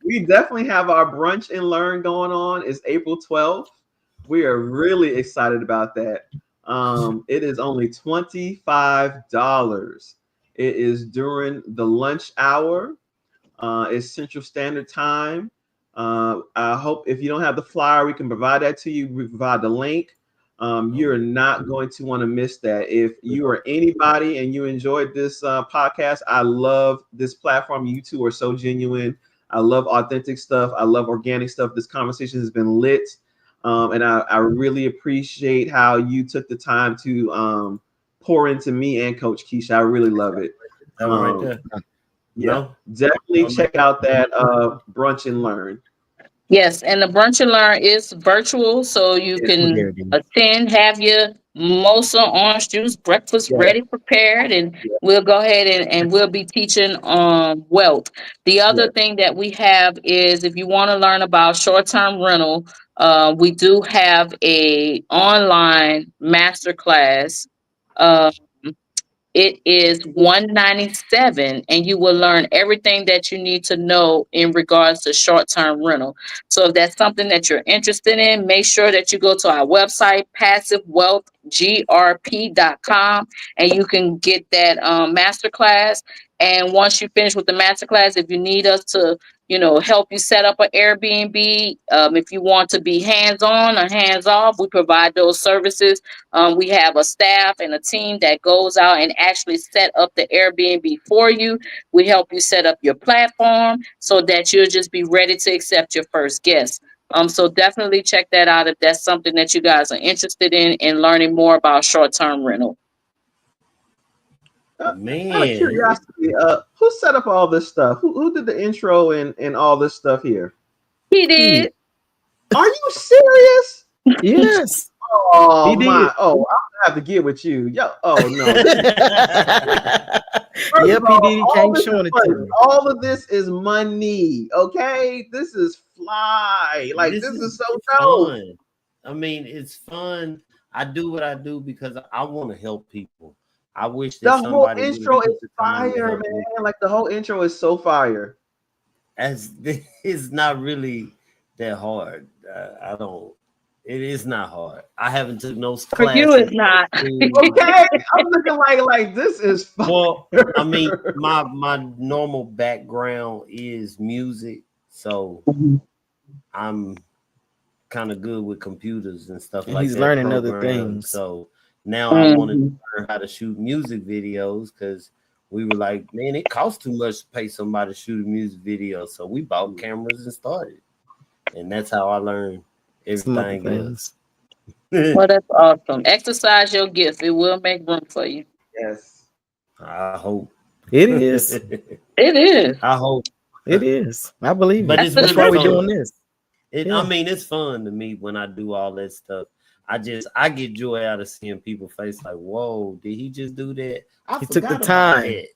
We definitely have our brunch and learn going on. It's April 12th. We are really excited about that. It is only $25. It is during the lunch hour. It's Central Standard Time. I hope if you don't have the flyer, we can provide that to you. We provide the link. You're not going to want to miss that. If you are anybody and you enjoyed this podcast, I love this platform. You two are so genuine. I love authentic stuff. I love organic stuff. This conversation has been lit. And I really appreciate how you took the time to pour into me and Coach Keisha. I really love it. Definitely check out that brunch and learn. Yes, and the brunch and learn is virtual, so you can attend, have your mimosa, orange juice, breakfast ready, prepared, and we'll go ahead and we'll be teaching wealth. The other thing that we have is if you want to learn about short-term rental, we do have a online masterclass. It is $197, and you will learn everything that you need to know in regards to short-term rental. So if that's something that you're interested in, make sure that you go to our website, passivewealthgrp.com, and you can get that masterclass. And once you finish with the masterclass, if you need us to, help you set up an Airbnb, if you want to be hands-on or hands-off, we provide those services. We have a staff and a team that goes out and actually set up the Airbnb for you. We help you set up your platform so that you'll just be ready to accept your first guest. So definitely check that out if that's something that you guys are interested in learning more about short-term rental. Man, out of curiosity, who set up all this stuff? Who did the intro and all this stuff here? He did. Are you serious? Yes. Oh my! Oh, I have to get with you. Yo, oh no. Yep, he did. He came showing it to me. All of this is money. Okay, this is fly. Like this is so dope. I mean, it's fun. I do what I do because I want to help people. I wish that the whole intro is fire, man. Like the whole intro is so fire. As it's not really that hard. It is not hard. I haven't took no classes. For you, it's not. Okay, I'm looking like this is fun. Well, I mean, my normal background is music, so I'm kind of good with computers and stuff like He's that. learning other things. So now I want to learn how to shoot music videos because we were like, man, it costs too much to pay somebody to shoot a music video. So we bought cameras and started. And that's how I learned everything else. Well, that's awesome. Exercise your gift. It will make room for you. Yes. I hope. It is. It is. I hope. It is. I believe but it. It's That's really why we're fun. doing this. I mean, it's fun to me when I do all that stuff. I get joy out of seeing people's face like, whoa, did he just do that? He took the time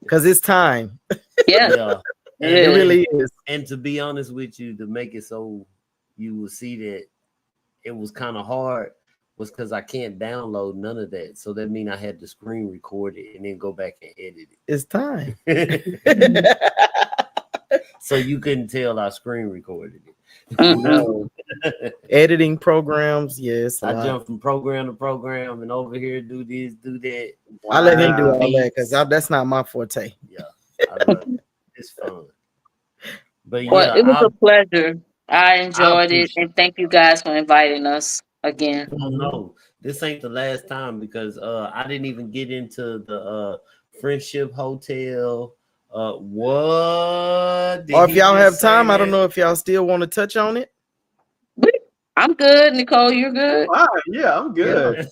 because it's time. Yeah. It really is. And to be honest with you, to make it so you will see that it was kind of hard was because I can't download none of that. So that means I had to screen record it and then go back and edit it. It's time. So you couldn't tell I screen recorded it. No. Editing programs, yes. I jump from program to program and over here do this, do that. I let him do all that because that's not my forte. Yeah, I love it. It's fun. But well, it was a pleasure. I enjoyed it, and thank you guys for inviting us again. Oh no, this ain't the last time because I didn't even get into the Friendship Hotel. What? Or if y'all have time, I don't know if y'all still want to touch on it. I'm good, Nicole. You're good. Wow, yeah, I'm good. Yeah.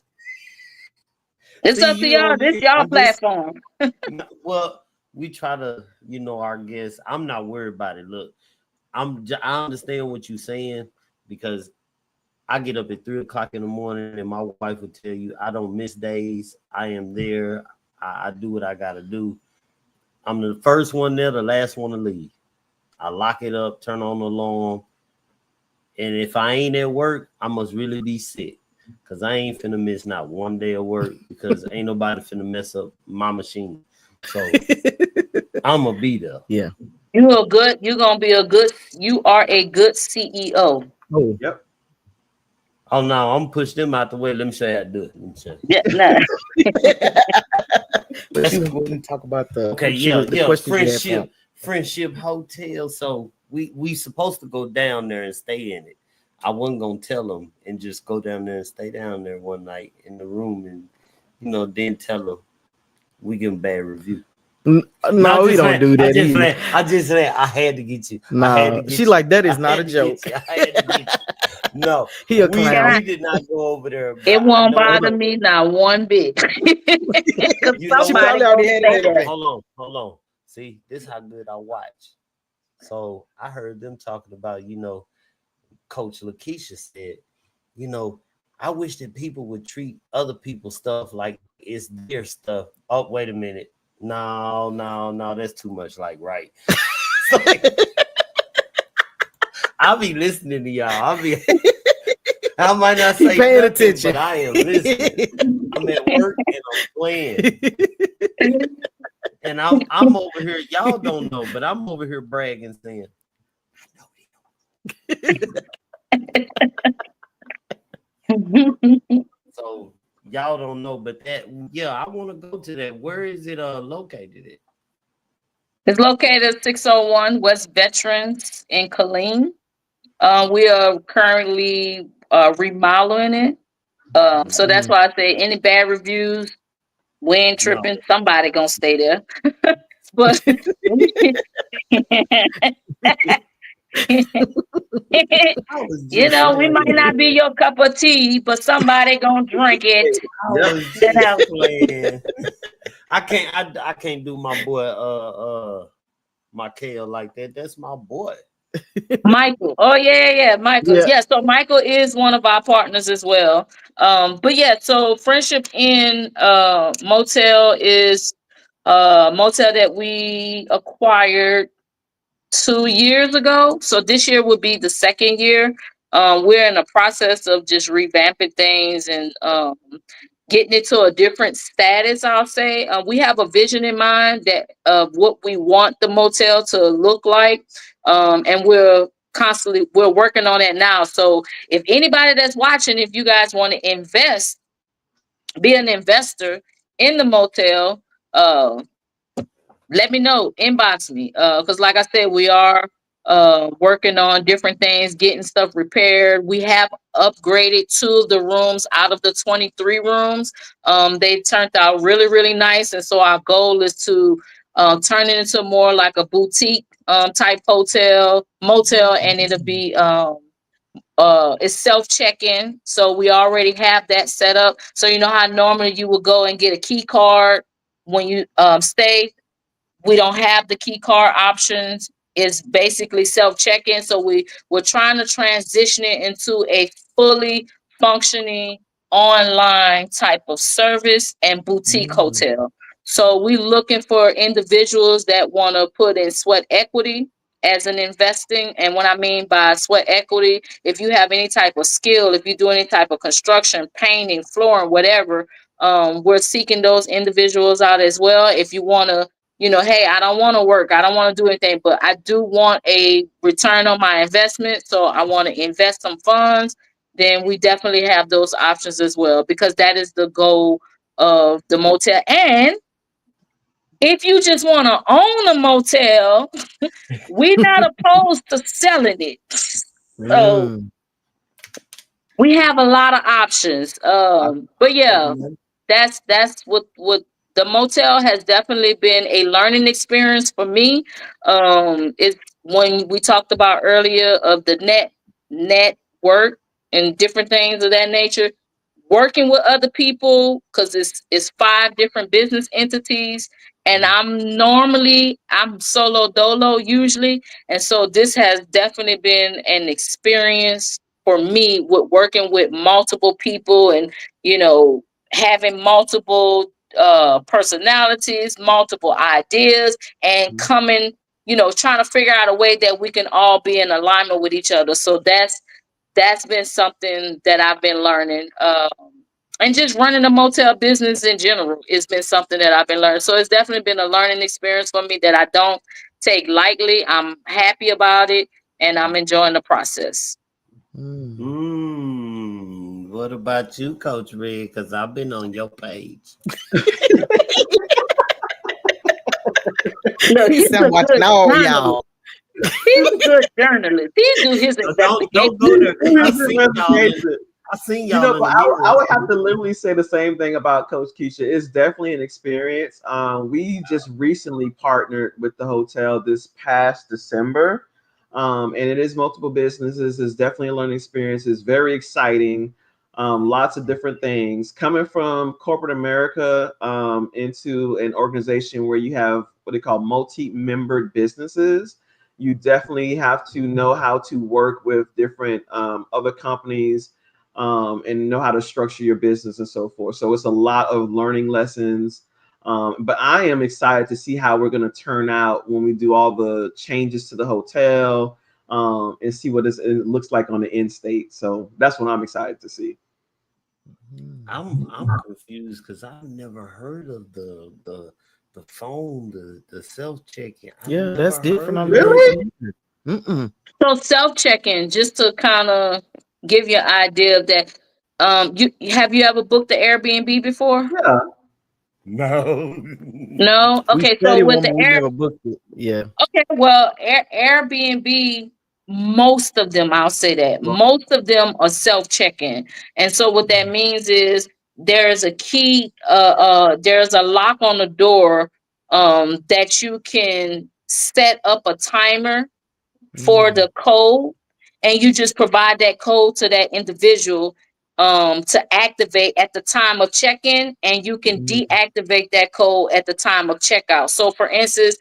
It's up to y'all. This y'all platform. Well, we try to, our guests. I'm not worried about it. Look, I understand what you're saying because I get up at 3:00 in the morning and my wife will tell you I don't miss days. I am there. I do what I gotta do. I'm the first one there, the last one to leave. I lock it up, turn on the alarm. And if I ain't at work, I must really be sick. Because I ain't finna miss not one day of work because ain't nobody finna mess up my machine. So I'm gonna be there. Yeah. You are a good CEO. Oh, yep. Oh no, I'm push them out the way. Let me show you how to do it. Let me show you. Yeah, nah. Let's go and talk about the friendship hotel. So we supposed to go down there and stay in it. I wasn't gonna tell them and just go down there and stay down there one night in the room and then tell them we give them bad review. No, we don't do that. I just said I had to get you. No, she like that is not a joke. I had to get you. No, he a clown. We did not go over there. It won't bother me not one bit. Hold on. See, this is how good I watch. So I heard them talking about, Coach Lakisha said, I wish that people would treat other people's stuff like it's their stuff. Oh, wait a minute. No, that's too much right. I'll be listening to y'all. I might not say paying nothing, attention, but I am listening. I'm at work and I'm playing. And I'm over here. Y'all don't know, but I'm over here bragging, saying, so y'all don't know, but I want to go to that. Where is it located at? It's located at 601 West Veterans in Killeen. We are currently remodeling it. So that's why I say any bad reviews, we ain't tripping. No. Somebody gonna stay there. But we might not be your cup of tea, but somebody gonna drink it. I can't do my boy Michael like that. That's my boy. Michael. Oh yeah, Michael. Yeah, so Michael is one of our partners as well. So Friendship Inn Motel is a motel that we acquired 2 years ago. So this year will be the second year. We're in the process of just revamping things and getting it to a different status, I'll say. We have a vision in mind of what we want the motel to look like. And we're constantly, we're working on that now. So if anybody that's watching, if you guys want to invest, be an investor in the motel, let me know, inbox me. Because like I said, we are working on different things, getting stuff repaired. We have upgraded 2 of the rooms out of the 23 rooms. They turned out really, really nice. And so our goal is to turn it into more like a boutique type motel, and it'll be it's self-check-in. So we already have that set up. So you know how normally you would go and get a key card when you stay. We don't have the key card options. It's basically self-check-in. So we're trying to transition it into a fully functioning online type of service and boutique hotel. So we're looking for individuals that want to put in sweat equity as an investing. And what I mean by sweat equity, if you have any type of skill, if you do any type of construction, painting, flooring, whatever, we're seeking those individuals out as well. If you want to, hey, I don't want to work, I don't want to do anything, but I do want a return on my investment, so I want to invest some funds, then we definitely have those options as well, because that is the goal of the motel. And if you just want to own a motel, we're not opposed to selling it. So we have a lot of options. But yeah, that's what the motel has definitely been a learning experience for me. It's when we talked about earlier of the network and different things of that nature. Working with other people, because it's 5 different business entities, and I'm solo dolo usually, and so this has definitely been an experience for me with working with multiple people, and having multiple personalities, multiple ideas, and coming, trying to figure out a way that we can all be in alignment with each other. So that's been something that I've been learning. And just running a motel business in general, it's been something that I've been learning. So it's definitely been a learning experience for me that I don't take lightly. I'm happy about it, and I'm enjoying the process. What about you, Coach Red? Because I've been on your page. Look, he's watching all y'all. He's a good journalist. He do his investigation. Don't go there. I seen y'all. But I would have to literally say the same thing about Coach Keisha. It's definitely an experience. We just recently partnered with the hotel this past December. And it is multiple businesses. It's definitely a learning experience. It's very exciting. Lots of different things coming from corporate America into an organization where you have what they call multi-membered businesses. You definitely have to know how to work with different other companies and know how to structure your business and so forth. So it's a lot of learning lessons. But I am excited to see how we're going to turn out when we do all the changes to the hotel and see what it looks like on the end state. So that's what I'm excited to see. I'm confused because I've never heard of the phone, the self-check-in. Yeah, that's different. Really? So self-check-in, just to kind of give you an idea of that. Have you ever booked the Airbnb before? Yeah. No. Okay, so with the Okay, well, Airbnb, most of them, I'll say that most of them are self-check-in, and so what that means is there's a key, there's a lock on the door that you can set up a timer for the code, and you just provide that code to that individual to activate at the time of check-in, and you can deactivate that code at the time of checkout. So for instance,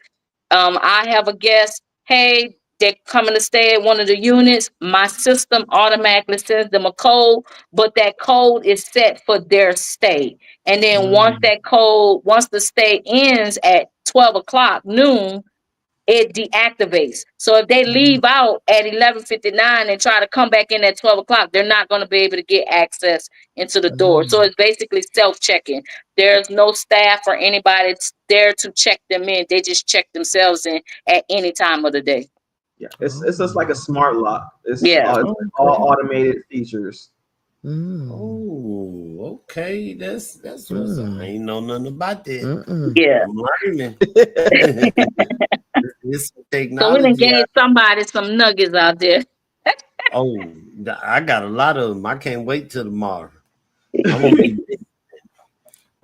I have a guest, hey, they're coming to stay at one of the units. My system automatically sends them a code, but that code is set for their stay. And then once the stay ends at 12 o'clock noon, it deactivates. So if they leave out at 11:59 and try to come back in at 12 o'clock, they're not going to be able to get access into the door. So it's basically self-checking. There's no staff or anybody there to check them in. They just check themselves in at any time of the day. Yeah, it's just like a smart lock. It's all automated features. Oh, okay. That's what's I ain't know nothing about that. Yeah. I'm learning. This So we technology. done gave somebody some nuggets out there. Oh, I got a lot of them. I can't wait till tomorrow. I'm gonna be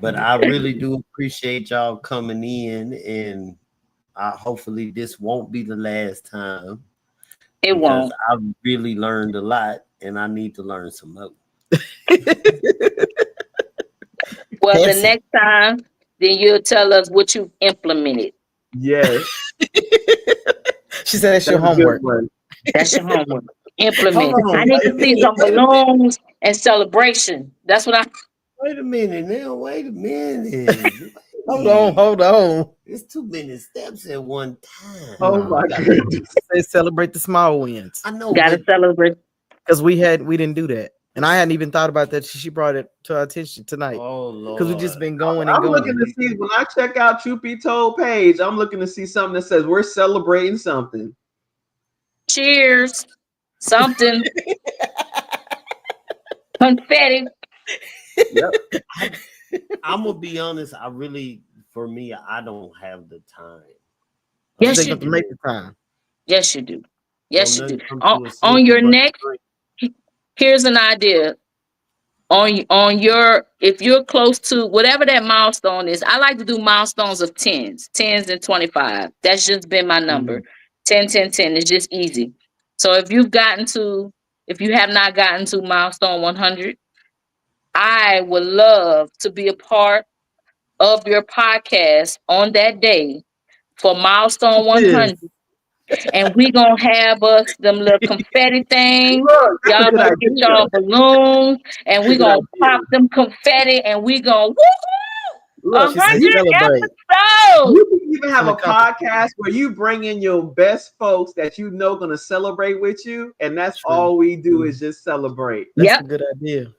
but I really do appreciate y'all coming in, and hopefully this won't be the last time. It won't. I really learned a lot, and I need to learn some more. Well, the next time, then you'll tell us what you've implemented. Yes. She said that's your homework. That's your homework. Implement. I need to see some balloons and celebration. That's what I. Wait a minute now. Wait a minute. Hold on. It's too many steps at one time. Oh my goodness. They celebrate the small wins. I know. Gotta celebrate. Because we didn't do that. And I hadn't even thought about that. She brought it to our attention tonight. Oh Lord. Because we've just been going and I'm going. looking to see, when I check out Truth Be Told page, I'm looking to see something that says we're celebrating something. Cheers. Something. Confetti. Yep. I'm gonna be honest. For me, I don't have the time. Yes, you do. Make the time. Yes, you do. Yes, you do. On your next, here's an idea. On your, if you're close to whatever that milestone is, I like to do milestones of 10s and 25. That's just been my number. 10, 10, 10. It's just easy. So if you have not gotten to milestone 100, I would love to be a part of your podcast on that day for milestone 100. And we gonna have us them little confetti things. Y'all gonna get y'all balloons, and we gonna pop them confetti, and we gonna woo-hoo! 100 episodes. You can even have a podcast where you bring in your best folks that you know gonna celebrate with you, and that's all we do is just celebrate. That's a good idea.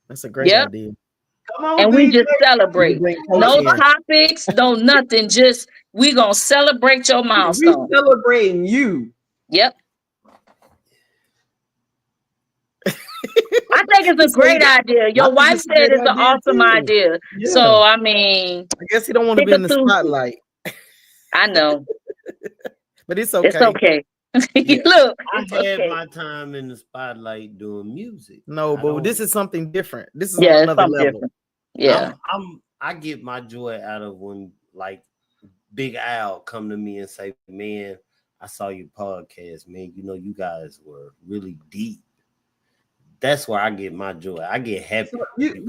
That's a great idea. Come on, and DJ. we just celebrate. No topics, no nothing. Just we gonna celebrate your milestone. We celebrating you. Yep. I think it's a great idea. Your wife said it's an awesome idea. Yeah. So I mean, I guess he don't want to be in the spotlight. I know, but it's okay. It's okay. Yeah. Look, I had my time in the spotlight doing music. No, but this is something different. This is another level. Different. Yeah, I get my joy out of when like Big Al come to me and say, "Man, I saw your podcast, man. You know, you guys were really deep." That's where I get my joy. I get happy.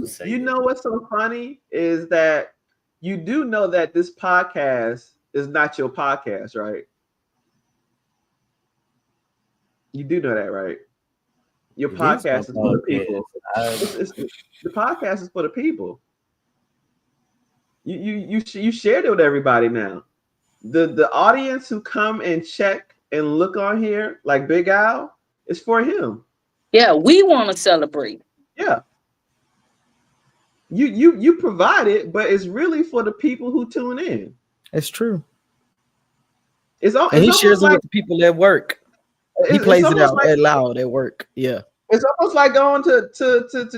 So you know what's so funny is that you do know that this podcast is not your podcast, right? You do know that, right? Your podcast is for the people. The podcast is for the people. You shared it with everybody now. The audience who come and check and look on here, like Big Al, is for him. Yeah, we want to celebrate. Yeah. You provide it, but it's really for the people who tune in. It's true. He shares it with the people at work. He plays it out loud at work. Yeah. It's almost like going to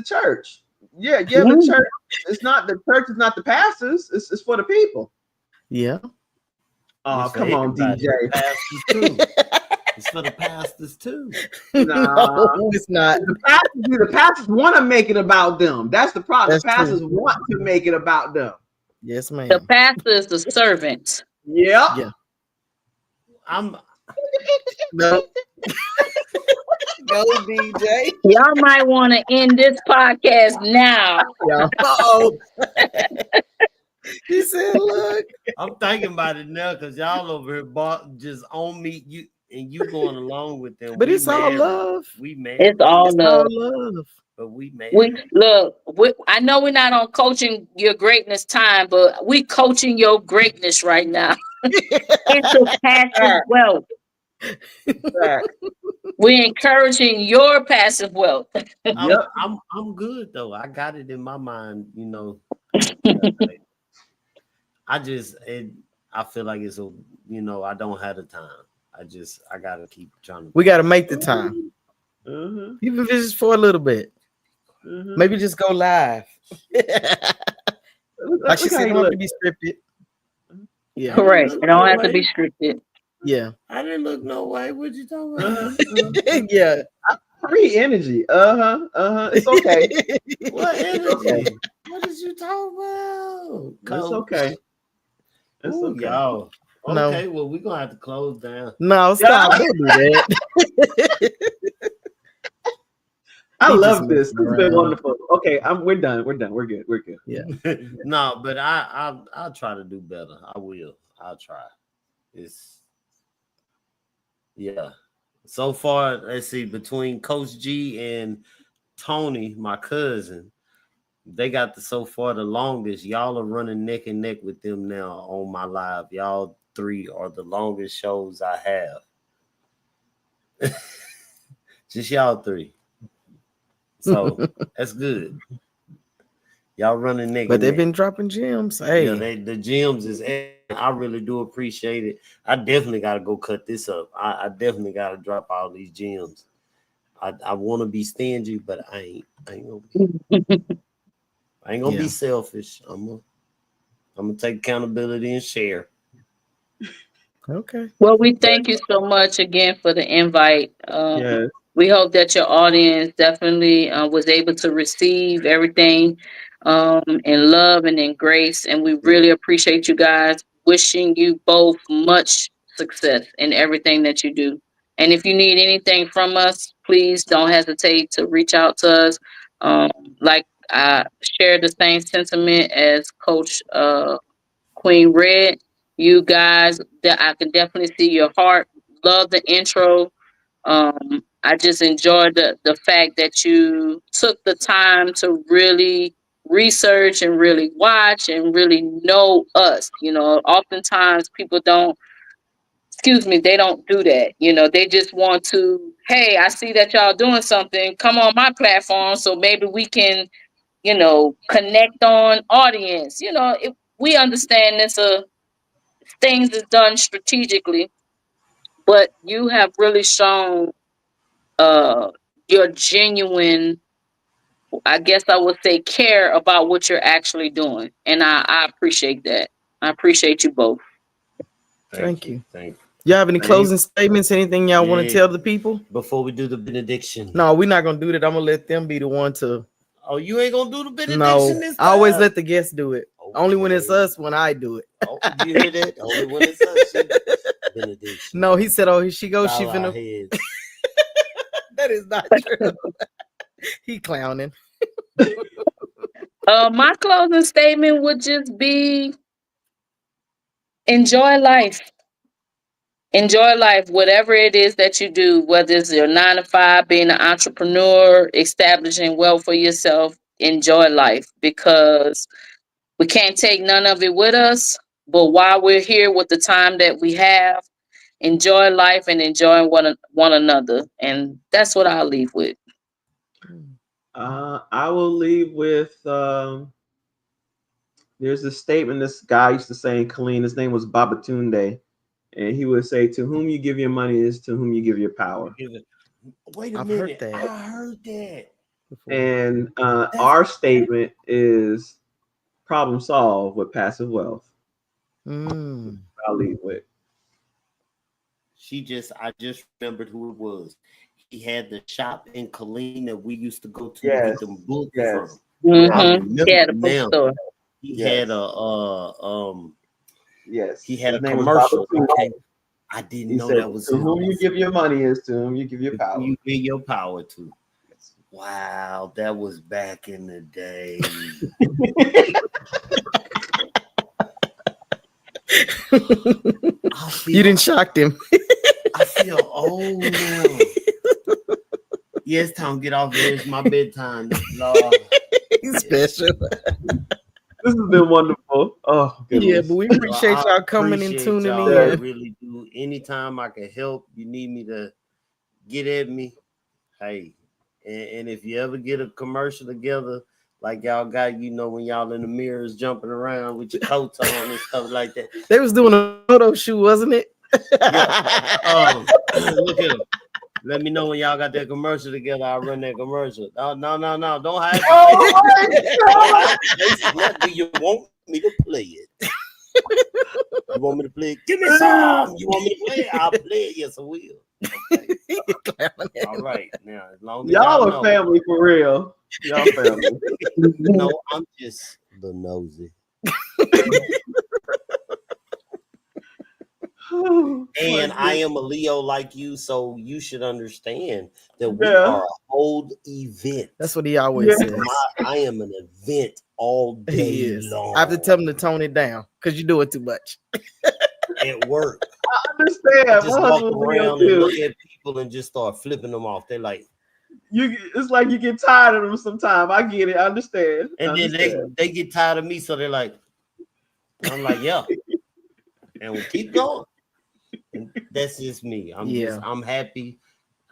church. Yeah, the church. The church is not the pastors. It's for the people. Yeah. Oh, come on, DJ. It's for the pastors too. No, it's not. The pastors want to make it about them. That's the problem. The pastors want to make it about them. Yes, ma'am. The pastor is the servant. Yeah. No. Go, DJ. Y'all might want to end this podcast now. Uh-oh. He said, "Look, I'm thinking about it now because y'all over here just on me. You going along with them. But it's all love. We mad. It's all love. But we mad. I know we're not on coaching your greatness time, but we coaching your greatness right now. It's passive wealth. We're encouraging your passive wealth. I'm good though. I got it in my mind, you know. I feel like I don't have the time. I gotta keep trying to. We gotta make the time. Mm-hmm. Even if it's just for a little bit. Mm-hmm. Maybe just go live. Like she said, it don't have to be scripted. Yeah. Correct. It don't have to be scripted. Yeah. I didn't look no way. What you talking about? Yeah. Free energy. It's okay. What energy? Okay. What is you talking about? It's okay. It's Ooh, okay. y'all. No. Okay, well, we're gonna have to close down. No, stop. Don't do that. I He love just this. This messing has been around. wonderful. Okay, we're done. We're good. We're good. Yeah. No, but I'll try to do better. I will. I'll try. Yeah. So far, let's see, between Coach G and Tony, my cousin, they got so far the longest. Y'all are running neck and neck with them now on my live. Y'all three are the longest shows I have. Just y'all three. So that's good. Y'all running neck. But they've neck. been dropping gems. Hey, Yeah, the gems is. I really do appreciate it. I definitely got to go cut this up. I definitely got to drop all these gems. I want to be stingy, but I ain't gonna be selfish. I'm gonna take accountability and share. okay. Well, we thank you so much again for the invite. Yes. We hope that your audience definitely was able to receive everything in love and in grace. And we really appreciate you guys. Wishing you both much success in everything that you do. And if you need anything from us, please don't hesitate to reach out to us. Like I share the same sentiment as Coach Queen Red. You guys, that I can definitely see your heart. Love the intro. I just enjoyed the fact that you took the time to really research and really watch and really know us. You know, oftentimes people don't, they don't do that. You know, they just want to, hey, I see that y'all doing something. Come on my platform so maybe we can, connect on audience. If we understand this, things is done strategically, but you have really shown your genuine, I guess I would say, care about what you're actually doing. And I appreciate that. I appreciate you both. Thank you. Thank you. Y'all have any closing statements? Anything y'all want to tell the people? Before we do the benediction. No, we're not gonna do that. I'm gonna let them be the one to. Oh, you ain't gonna do the benediction this I time? always let the guests do it. Okay. Only when it's us, when I do it. Oh, you hear that? Only when it's us. Benediction. No, he said, "Oh, here she goes. She Bow finna." our heads. That is not true. He clowning. My closing statement would just be enjoy life. Enjoy life, whatever it is that you do, whether it's your 9 to 5, being an entrepreneur, establishing wealth for yourself. Enjoy life, because we can't take none of it with us. But while we're here with the time that we have, enjoy life and enjoy one another. And that's what I'll leave with. I will leave with there's a statement this guy used to say in Killeen. His name was Babatunde. And he would say, to whom you give your money is to whom you give your power. Wait a I've minute. heard that. I heard that. And our statement is problem solved with passive wealth. I'll leave with. I just rememred who it was. He had the shop in Killeen that we used to go to Yes. get them books from. Mm-hmm. Yeah, the bookstore. He had Yes. he had His a name was commercial. Babatunde. Okay. I didn't He know said, that was to him. whom you give your money is to whom you give your power. You give your power to. Wow, that was back in the day. You didn't shock him. I feel old now. Yeah, it's time to get off here. It's my bedtime. Lord. He's special. This has been wonderful. Oh, goodness. Yeah, but we appreciate y'all coming and appreciate tuning y'all. in. I really do. Anytime I can help, you need me to get at me. Hey, and if you ever get a commercial together, like y'all got, when y'all in the mirrors jumping around with your coats on and stuff like that. They was doing a photo shoot, wasn't it? Yeah. Look at him. Let me know when y'all got that commercial together. I'll run that commercial. No. Don't hide. Do you want me to play it? You want me to play it? Give me some. You want me to play it? I'll play it. Yes, I will. Okay. All right. Now, as long as y'all are know. family for real. Y'all family. No, I'm just the nosy. And I am a Leo like you, so you should understand that we are a whole event. That's what he always says. I am an event all day long. I have to tell him to tone it down because you do it too much. At work. I understand. I just walk around and look at people and just start flipping them off. They're like, it's like you get tired of them sometimes. I get it. I understand. And then they get tired of me, so they're like, I'm like, yeah. And we keep going. And that's just me. I'm happy.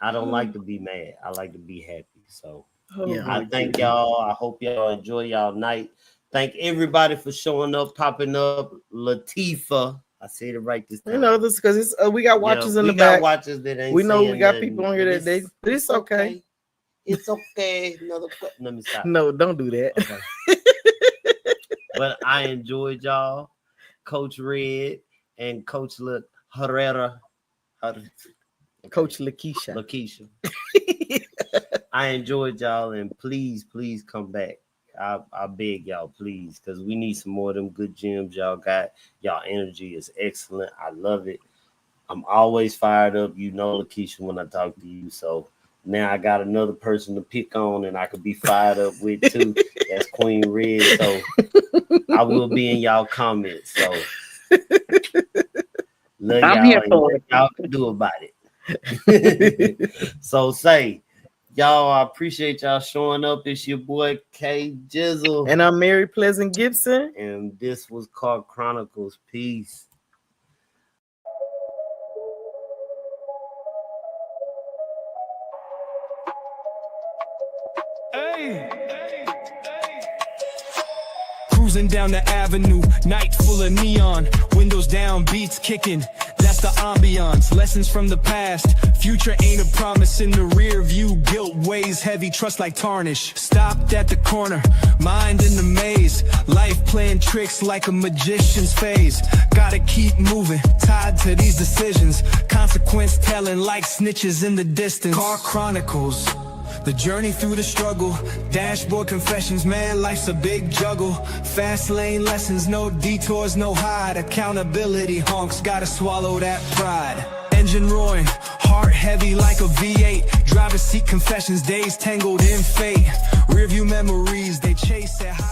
I don't like to be mad. I like to be happy. So I thank y'all. I hope y'all enjoy y'all night. Thank everybody for showing up, popping up. Latifah. I said it right this time. You know this because we got watchers in the back. We got watchers that ain't. We know we got people on here that they. But it's okay. It's okay. Another question. Let me stop. No, don't do that. Okay. But I enjoyed y'all, Coach Red and Coach Herrera. Coach Lakisha. I enjoyed y'all, and please come back. I beg y'all, please, because we need some more of them good gems y'all got. Y'all energy is excellent. I love it. I'm always fired up. You know, Lakisha, when I talk to you. So now I got another person to pick on, and I could be fired up with too. That's Queen Red. So I will be in y'all comments. So love I'm here for it. Y'all can do about it. So say, y'all, I appreciate y'all showing up. It's your boy KGIZZLE. And I'm Mary Pleasant-Gibson. And this was called Chronicles. Peace. Cruising down the avenue, night full of neon, windows down, beats kicking. That's the ambiance, lessons from the past. Future ain't a promise in the rear view. Guilt weighs heavy, trust like tarnish. Stopped at the corner, mind in the maze. Life playing tricks like a magician's phase. Gotta keep moving, tied to these decisions. Consequence telling like snitches in the distance. Car Chronicles, the journey through the struggle. Dashboard confessions, man, life's a big juggle. Fast lane lessons, no detours, no hide. Accountability honks, gotta swallow that pride. Engine roaring, heart heavy like a V8. Driver's seat confessions, days tangled in fate. Rearview memories, they chase at high.